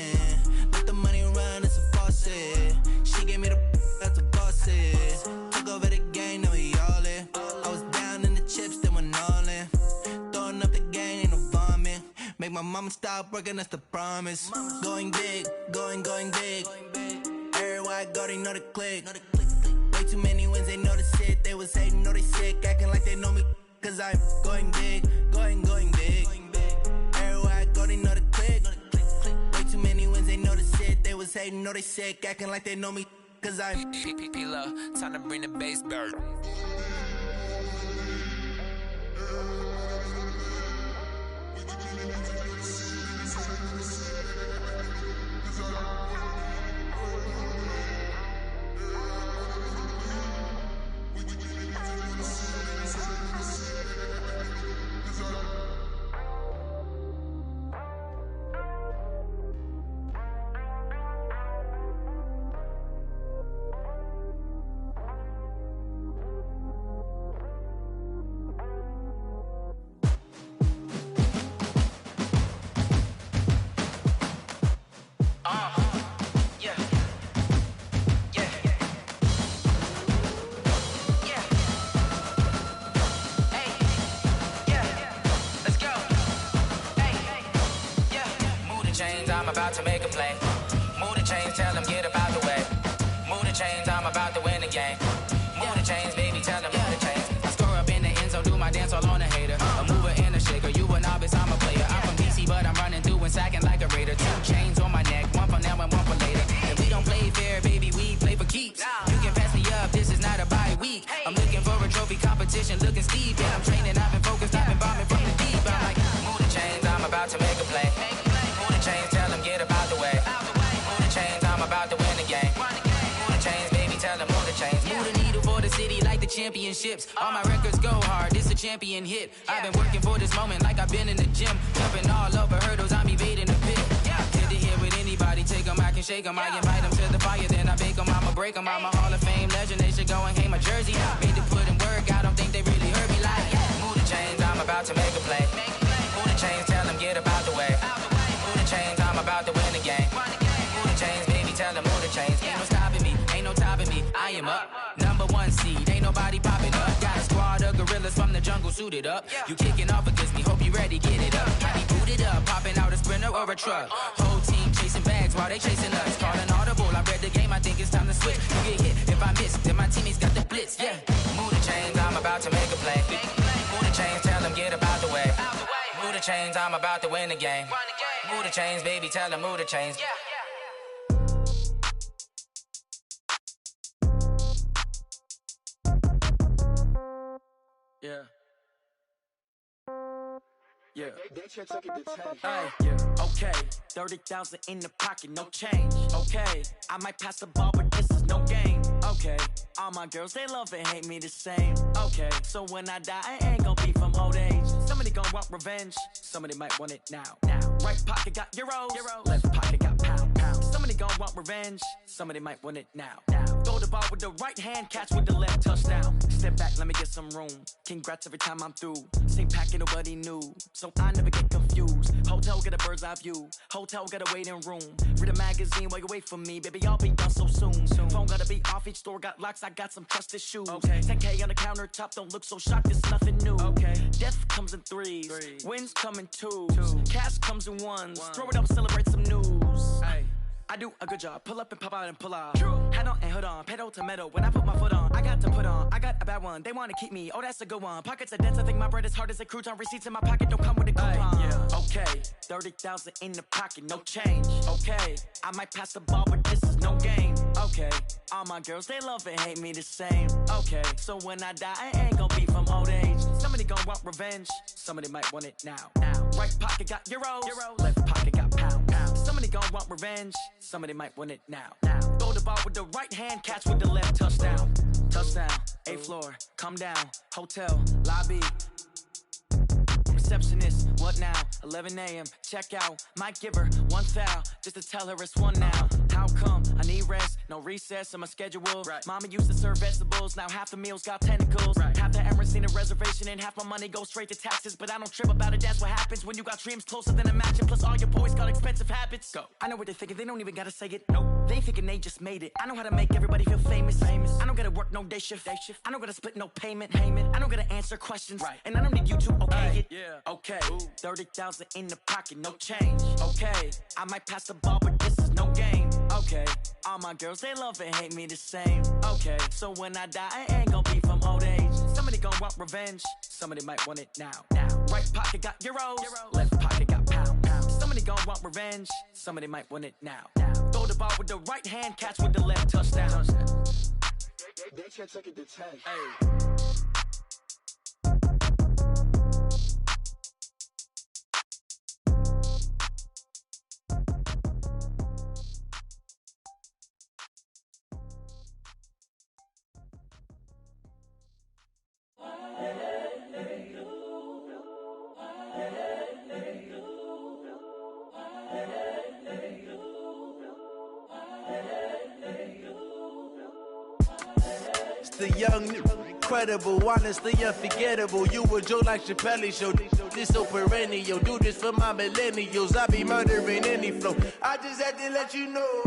Let the money run, it's a faucet. She gave me the that's a bosses. Took over the game, now we all in. I was down in the chips, then went all in. Throwing up the game, ain't no vomit. Make my mama stop working, that's the promise. Going big, going big. Everywhere I go, they know the click. Way too many wins, they know the shit. They was hating, know they sick, acting like they know me. Cause I'm going big, going big. Everywhere I go, they know the click. Way too many wins, they know the shit. They was hating, know they sick, acting like they know me. Cause I'm P-P-P-Love, time to bring the bass back. I'm about to make a play. Move the chains, tell them get up out the way. Move the chains, I'm about to win the game. Move the chains, baby, tell them move the chains. I score up in the end zone, do my dance all on a hater. A mover and a shaker, you a novice, I'm a player. I'm from DC, but I'm running through and sacking like a raider. 2 chains on my neck, one for now and one for later. And we don't play fair, baby, we play for keeps. You can pass me up, this is not a bye week. I'm looking for a trophy competition, looking steep. Yeah, I'm training, I've been focused, I've been bombing from the deep. I'm like, move the chains, I'm about to make a play. Move the chains, tell them get up out the way. Move the chains, I'm about to win the game. Move the chains, baby, tell them move the chains. Move the needle for the city like the championships. All my records go hard, this a champion hit. I've been working for this moment like I've been in the gym. Jumping all over hurdles, I'm evading the pit. Get to here with anybody, take them, I can shake them. I invite them to the fire, then I bake them, I'ma break them. I'm a Hall of Fame legend, they should go and hang my jersey. Made to put in work, I don't think they really heard me like, move the chains, I'm about to make a play. Move the chains, tell them get up out the way. Move the chains, I'm about to win the game. Move the chains, baby, tell them move the chains. Ain't no stopping me, ain't no topping me. I am up, #1 seed, ain't nobody popping up. Got a squad of gorillas from the jungle suited up. You kicking off against me, hope you ready, get it up. I be booted up, popping out a Sprinter or a truck. Whole team chasing bags while they chasing us. Calling audible, I read the game, I think it's time to switch. You get hit if I miss, then my teammates got the blitz, yeah. Move the chains, I'm about to make a play. Move the chains, tell them get up out the way. Move the chains, I'm about to win the game. Move the chains, baby, tell them move the chains. Yeah. Yeah. Yeah. Okay. 30,000 in the pocket, no change. Okay. I might pass the ball, but this is no game. Okay. All my girls, they love and hate me the same. Okay. So when I die, I ain't gonna be from old age. Somebody gon' want revenge. Somebody might want it now. Right pocket got euros. Left pocket got pound. Somebody gon' want revenge. Somebody might want it now. Go Throw the ball with the right hand, catch with the left, touchdown. Step back, let me get some room. Congrats every time I'm through. Same packet, nobody knew, so I never get confused. Hotel get a bird's eye view. Hotel get a waiting room. Read a magazine while you wait for me, baby. I'll be done so soon. Phone gotta be off, each store got locks. I got some trusted shoes. 10K on the countertop, don't look so shocked. It's nothing new. Death comes in threes. Wins come in twos. Cash comes in ones. Throw it up, celebrate some news. I do a good job. Pull up and pop out and pull out. Head on and hood on. Pedal to metal. When I put my foot on, I got to put on. I got a bad one. They want to keep me. Oh, that's a good one. Pockets are dense. I think my bread is hard as a crouton. Receipts in my pocket don't come with a coupon. Okay, 30,000 in the pocket, no change. Okay, I might pass the ball, but this is no game. Okay, all my girls, they love and hate me the same. Okay, so when I die, I ain't gonna be from old age. Somebody gon' want revenge. Somebody might want it now. Right pocket got euros. Left pocket got pounds. Somebody gon' want revenge. Somebody might want it now. Throw the ball with the right hand, catch with the left, touchdown. Touchdown, 8th floor, come down. Hotel, lobby. Receptionist, what now? 11 a.m., check out. Might give her one foul, just to tell her it's one now. How come? I need rest, no recess in my schedule. Mama used to serve vegetables, now half the meals got tentacles. Half the Emirates need a reservation and half my money goes straight to taxes. But I don't trip about it, that's what happens when you got dreams closer than a matching. Plus all your boys got expensive habits. Go. I know what they're thinking, they don't even gotta say it. Nope. They thinking they just made it. I know how to make everybody feel famous. I don't gotta work no day shift. I don't gotta split no payment. I don't gotta answer questions. And I don't need you to okay it. Okay, 30,000 in the pocket, no change. Okay, I might pass the ball, but this is no game. Okay, all my girls, they love and hate me the same. Okay, so when I die, I ain't gonna be from old age. Somebody gon' want revenge. Somebody might want it now. Right pocket got euros. Left pocket got pounds. Somebody gon' want revenge. Somebody might want it now. Throw the ball with the right hand, catch with the left, touchdown. They can't take it to 10. The young, incredible, honestly unforgettable. You a Joe like Chappelle show. This so perennial. Do this for my millennials. I be murdering any flow. I just had to let you know.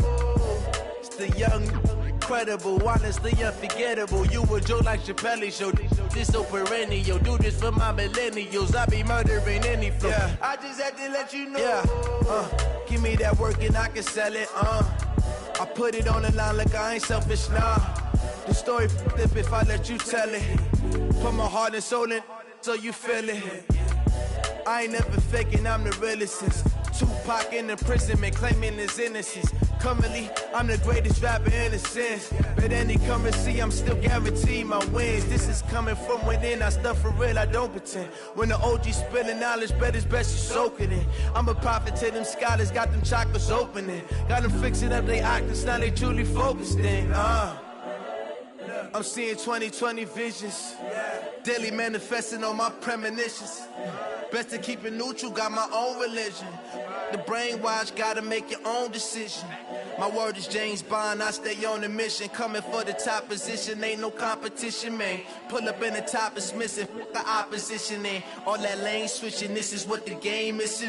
It's the young, incredible, honestly unforgettable. You a Joe like Chappelle show. This so perennial. Do this for my millennials. I be murdering any flow. I just had to let you know. Give me that work and I can sell it. I put it on the line like I ain't selfish, nah. The story flip if I let you tell it. Put my heart and soul in so you feel it. I ain't never faking, I'm the realest since Tupac in imprisonment, claiming his innocence. Currently, I'm the greatest rapper in a sense. But any currency, I'm still guaranteed my wins. This is coming from within, I stuff for real, I don't pretend. When the OG spilling knowledge, bet it's best you soak it in. I'm a prophet to them scholars, got them chakras opening. Got them fixing up they octaves, now they truly focused in. I'm seeing 2020 visions. Daily manifesting on my premonitions. Best to keep it neutral, got my own religion. The brainwash, gotta make your own decision. My word is James Bond, I stay on the mission. Coming for the top position, ain't no competition, man. Pull up in the top, it's missing, the opposition in. All that lane switching, this is what the game is.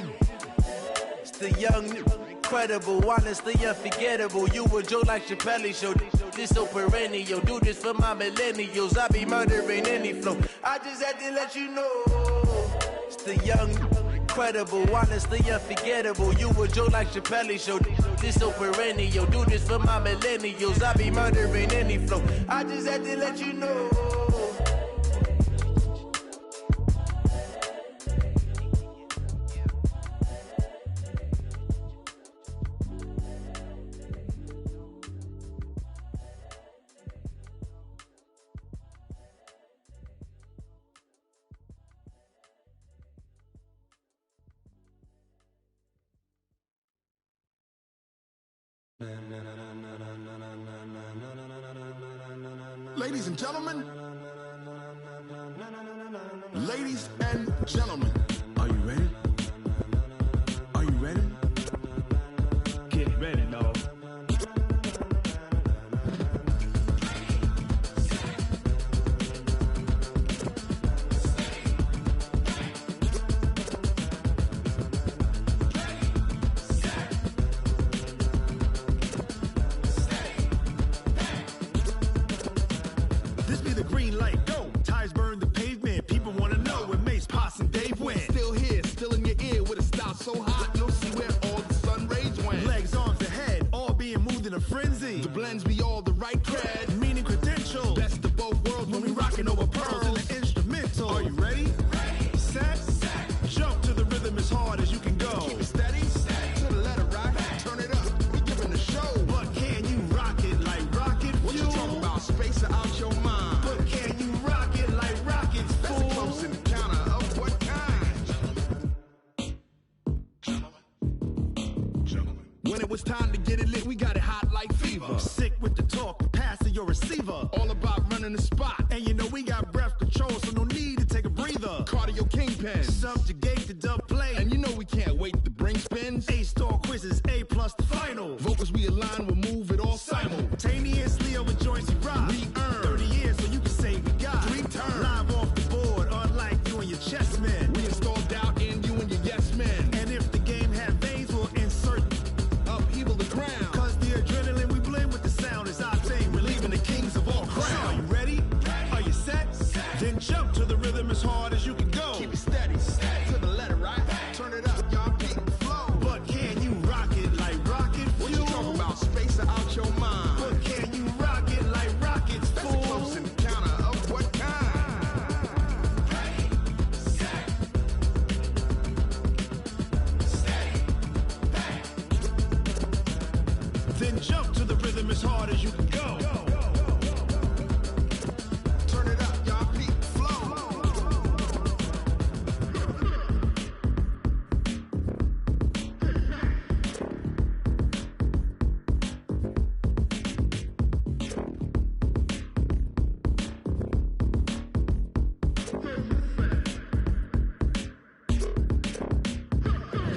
It's the young, incredible, honestly unforgettable. You a Joe like Chappelle show. This so perennial. Do this for my millennials. I be murdering any flow. I just had to let you know. It's the young, incredible, honestly unforgettable. You a Joe like Chappelle show. This so perennial. Do this for my millennials. I be murdering any flow. I just had to let you know. Ladies and gentlemen, ladies and gentlemen, are you ready? Are you ready? Get ready, dog. it's time to get it lit. We got it hot like fever. Sick with the talk, passing your receiver. All about running the spot. And you know we got breath control, so no need to take a breather. Cardio kingpin. Subjugate the dub play. And you know we can't wait to bring spins. A-star quizzes, A+ the final. Vocals we align, we'll move it all simultaneously over joints we rock. We earn 30 years, so you can say we got 3 turns. Live off the board, unlike you and your chess men. We install doubt in you and your yes men. And if the game had veins, we'll insert upheaval the crown. Cause the adrenaline we blend with the sound is our thing. We're leaving the kings of all crowns. Are you ready? Are you set? Then jump to the rhythm as hard as you can go. Keep it steady, to the letter, right? Turn it up, y'all, beat the flow. But can you rock it like rocket fuel? What you talking about? Space out your mind. But can you rock it like rockets, fool? That's a close encounter of what kind? Ready, set, steady, back. Then jump to the rhythm as hard as you can go. Turn it up, y'all, beat the flow.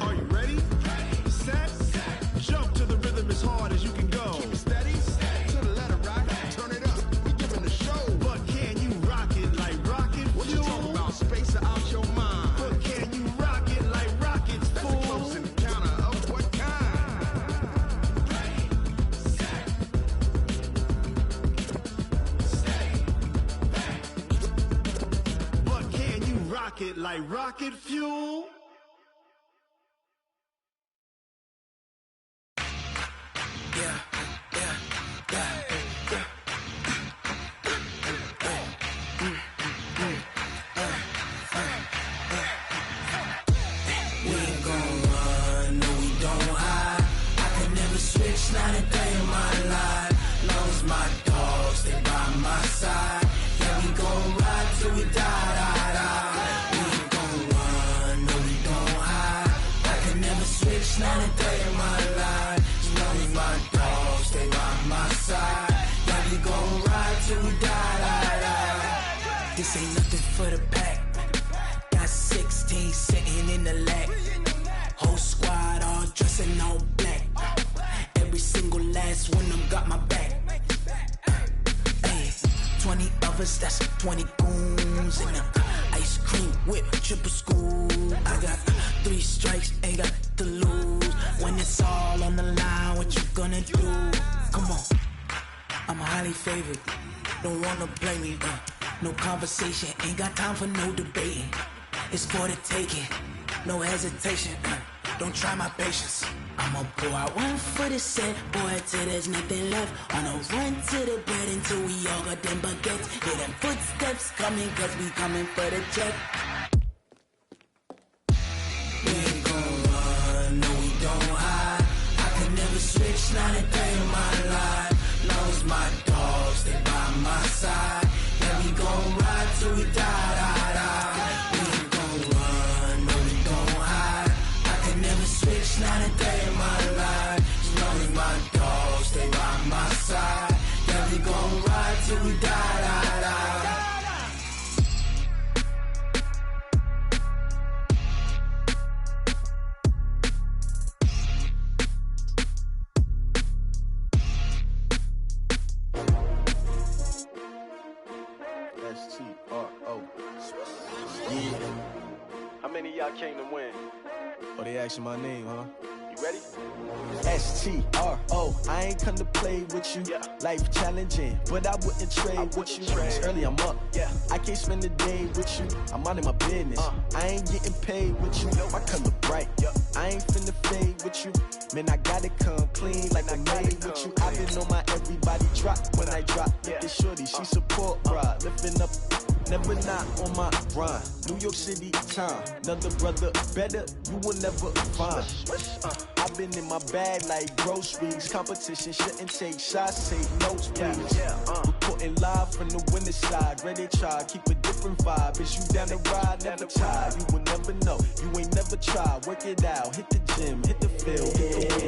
Are you ready? Set, jump to the rhythm as hard as you can go. Keep it steady, to the letter, right? Turn it up, we giving the show. But can you rock it like rocket What you fuel? talking about? Space out your mind. But can you rock it like rockets, That's a fool? close encounter of what kind? Ready, set, steady, back. But can you rock it like rocket fuel? We ain't gon' run, no we don't hide. I could never switch, not a day in my life. Long as my dogs stay by my side. Yeah, we gon' ride till we die. We ain't gon' run, no we don't hide. I could never switch, not a day in my life. As long as my dogs stay by my side. Yeah, we gon' ride till we die. This ain't nothing for the pack. Got 16 sitting in the lap. Whole squad all dressing all black. Every single last one of them got my back. Hey, 20 of us, that's 20 goons. And ice cream whip, triple school. I got 3 strikes, ain't got to lose. When it's all on the line, what you gonna do? Come on, I'm highly favored. Don't wanna blame me, no conversation, ain't got time for no debating. It's for the taking, no hesitation. Don't try my patience. I'ma pour out one for the set, boy, till there's nothing left. On a run to the bread until we all got them baguettes. Hear them footsteps coming, cause we coming for the check. We ain't gon' run, no we don't hide. I could never switch, not a day in my life. Long as my dogs stay by my side. Yeah, we gon' ride till we die. We ain't gon' run, no we don't hide. I could never switch, not a day in my life. As long as my dogs stay by my side. Yeah, we gon' ride till we die. S-T-R-O. Yeah. How many of y'all came to win? Oh, they asking my name, huh? You ready? S-T-R-O. I ain't come to play with you. Life challenging, but I wouldn't trade with you. It's early, I'm up. I can't spend the day with you. I'm out of my business. I ain't getting paid with you. My color bright. I ain't finna fade with you. Man, I gotta come clean like I made with you. I've been on my everybody drop when I drop. This shorty, she support ride. Lifting up, never not on my grind. New York City time. Another brother better, you will never find. I've been in my bag like groceries. Competition shouldn't take shots, take notes, please. Reporting live from the winter side. Ready to try, keep a different vibe. Is you down the ride, never tired. You will never know. You ain't never tried, work it out, hit the gym, hit the field,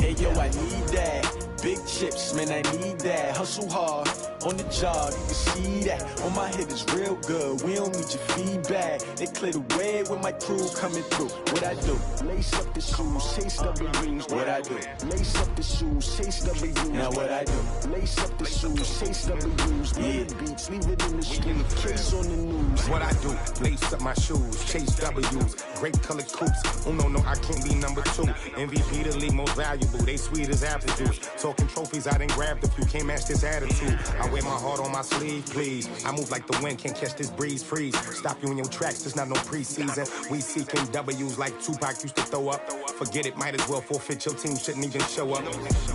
Hey yo, I need that. Big chips, man, I need that. Hustle hard, on the job, you can see that. On my head is real good, we don't need your feedback. They clear the way with my crew coming through. What I do? Lace up the shoes, chase W's. What I do? Lace up the shoes, chase W's. Now what I do? Lace up the shoes, chase W's. Big beats, leave it in the street, case on the news. What I do? Lace up my shoes, chase W's. Great colored coops. Oh no, I can't be number 2. MVP the league most valuable. They sweet as apple juice. Talking trophies, I done grabbed a few. Can't match this attitude. I wear my heart on my sleeve, please. I move like the wind, can't catch this breeze. Freeze. Stop you in your tracks. There's not no preseason. We seeking W's like Tupac used to throw up. Forget it, might as well forfeit. Your team shouldn't even show up.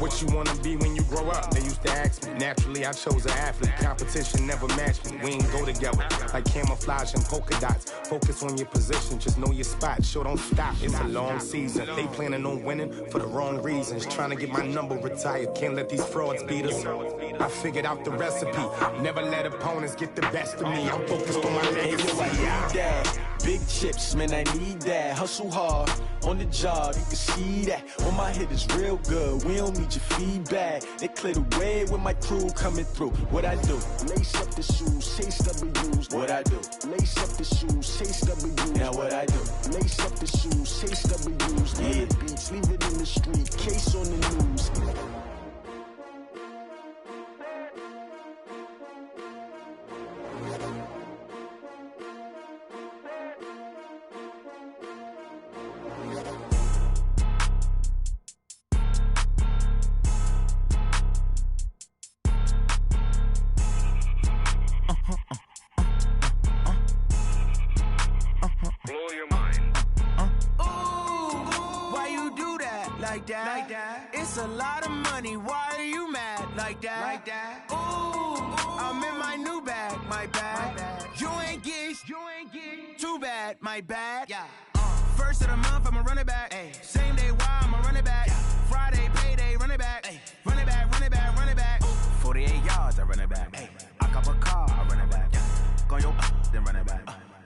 What you wanna be when you grow up? They used to ask me. Naturally, I chose an athlete. Competition never matched me. We ain't go together like camouflage and polka dots. Focus on your position, just know your spot. Sure, don't stop. It's a long season. They planning on winning for the wrong reasons. Trying to get my number retired. Can't let these frauds beat us. I figured out the recipe. Never let opponents get the best of me. I'm focused on my legacy. I need that. Big chips, man, I need that. Hustle hard, on the job, you can see that. On my head is real good, we don't need your feedback. They clear the way with my crew coming through. What I do? Lace up the shoes, chase W's. What I do? Lace up the shoes, chase W's. Now what I do? Lace up the shoes, chase W's. Big beats, leave it in the street, case on the news. It's a lot of money, why are you mad like that? Ooh, I'm in my new bag, my bad. You ain't get too bad, my bad. First of the month, I'ma run it back. Same day, why I'ma run it back. Friday, payday, run it back. Run it back, run it back, run it back. 48 yards, I run it back. I cop a car, I run it back. Go your then run it back.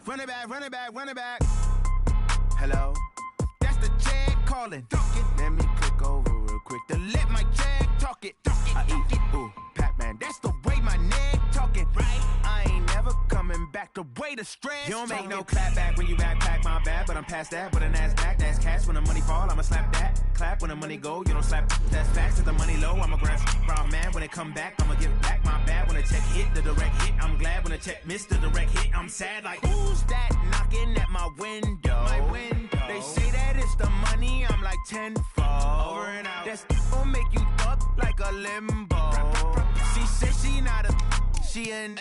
Run it back, run it back, run it back. Hello? That's the check calling. Let me click over real quick to let my check talk it. I eat, ooh, Pac-Man, that's the way my neck talking. Right? I ain't never coming back the way the stress. You don't make no clap back when you backpack, my bad, but I'm past that. With a NASDAQ, that's cash. When the money fall, I'ma slap that. Clap when the money go, you don't slap. That's facts. If the money low, I'ma grab brown man. When it come back, I'ma give back my bad. When the check hit, the direct hit, I'm glad. When the check missed the direct hit, I'm sad. Like, who's that knocking at my window? My window. They say that it's the money, I'm like tenfold. Over and out. That's gon' make you up like a limbo. She said she not a, she an.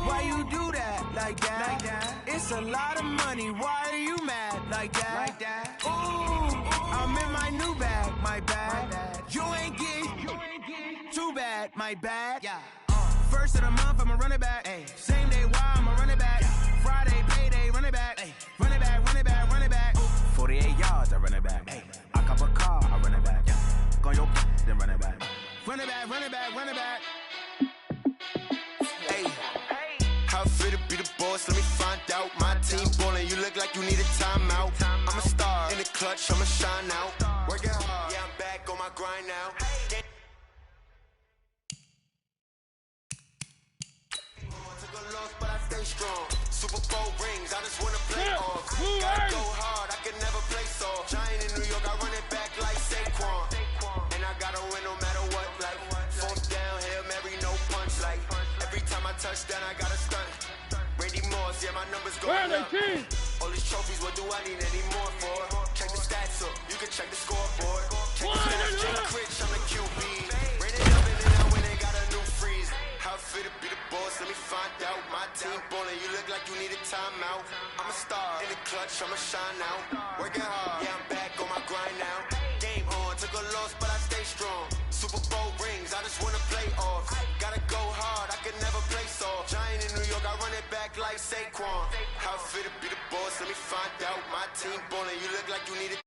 Why you do that like that? It's a lot of money, why are you mad like that? Ooh, I'm in my new bag, my bad. You ain't get too bad, my bad. First of the month, I'ma run it back. Same day, why I'ma run it back. Friday, payday, run it back. Run it back, run it back, run it back. 48 yards, I run it back. I cop a car, I run it back. Go your then run it back. Run it back, run it back, run it back. Hey, how I feel to be the boss, let me find out. My team ballin', you look like you need a timeout. I'm a star in the clutch, I'ma shine out. Working hard, yeah, I'm back on my grind now. Took a loss, but I stay strong. Super Bowl rings, I just wanna play off. Gotta go hard, I can never play soft. Giant in New York, I run it back like Saquon. And I gotta win no matter what, like fourth down, Hail Mary, no punch. Like every time I touch down, I gotta stunt. Randy Moss, yeah, my numbers going up. All these trophies, what do I need any more for? Check the stats up, you can check the scoreboard. Check the stats, Jay Critch, I'm the QB. Ran it up and then I went and got a new freeze. How I feel to be the boss, let me find out. My team ballin', you look like you need a timeout. I'm a star in the clutch, I'ma shine out. Working hard, yeah, I'm back on my grind now. Game on, took a loss, but I stay strong. Super Bowl rings, I just wanna play off. Gotta go hard, I can never play soft. Giant in New York, I run it back like Saquon. How I feel to be the boss, let me find out. My team ballin', you look like you need a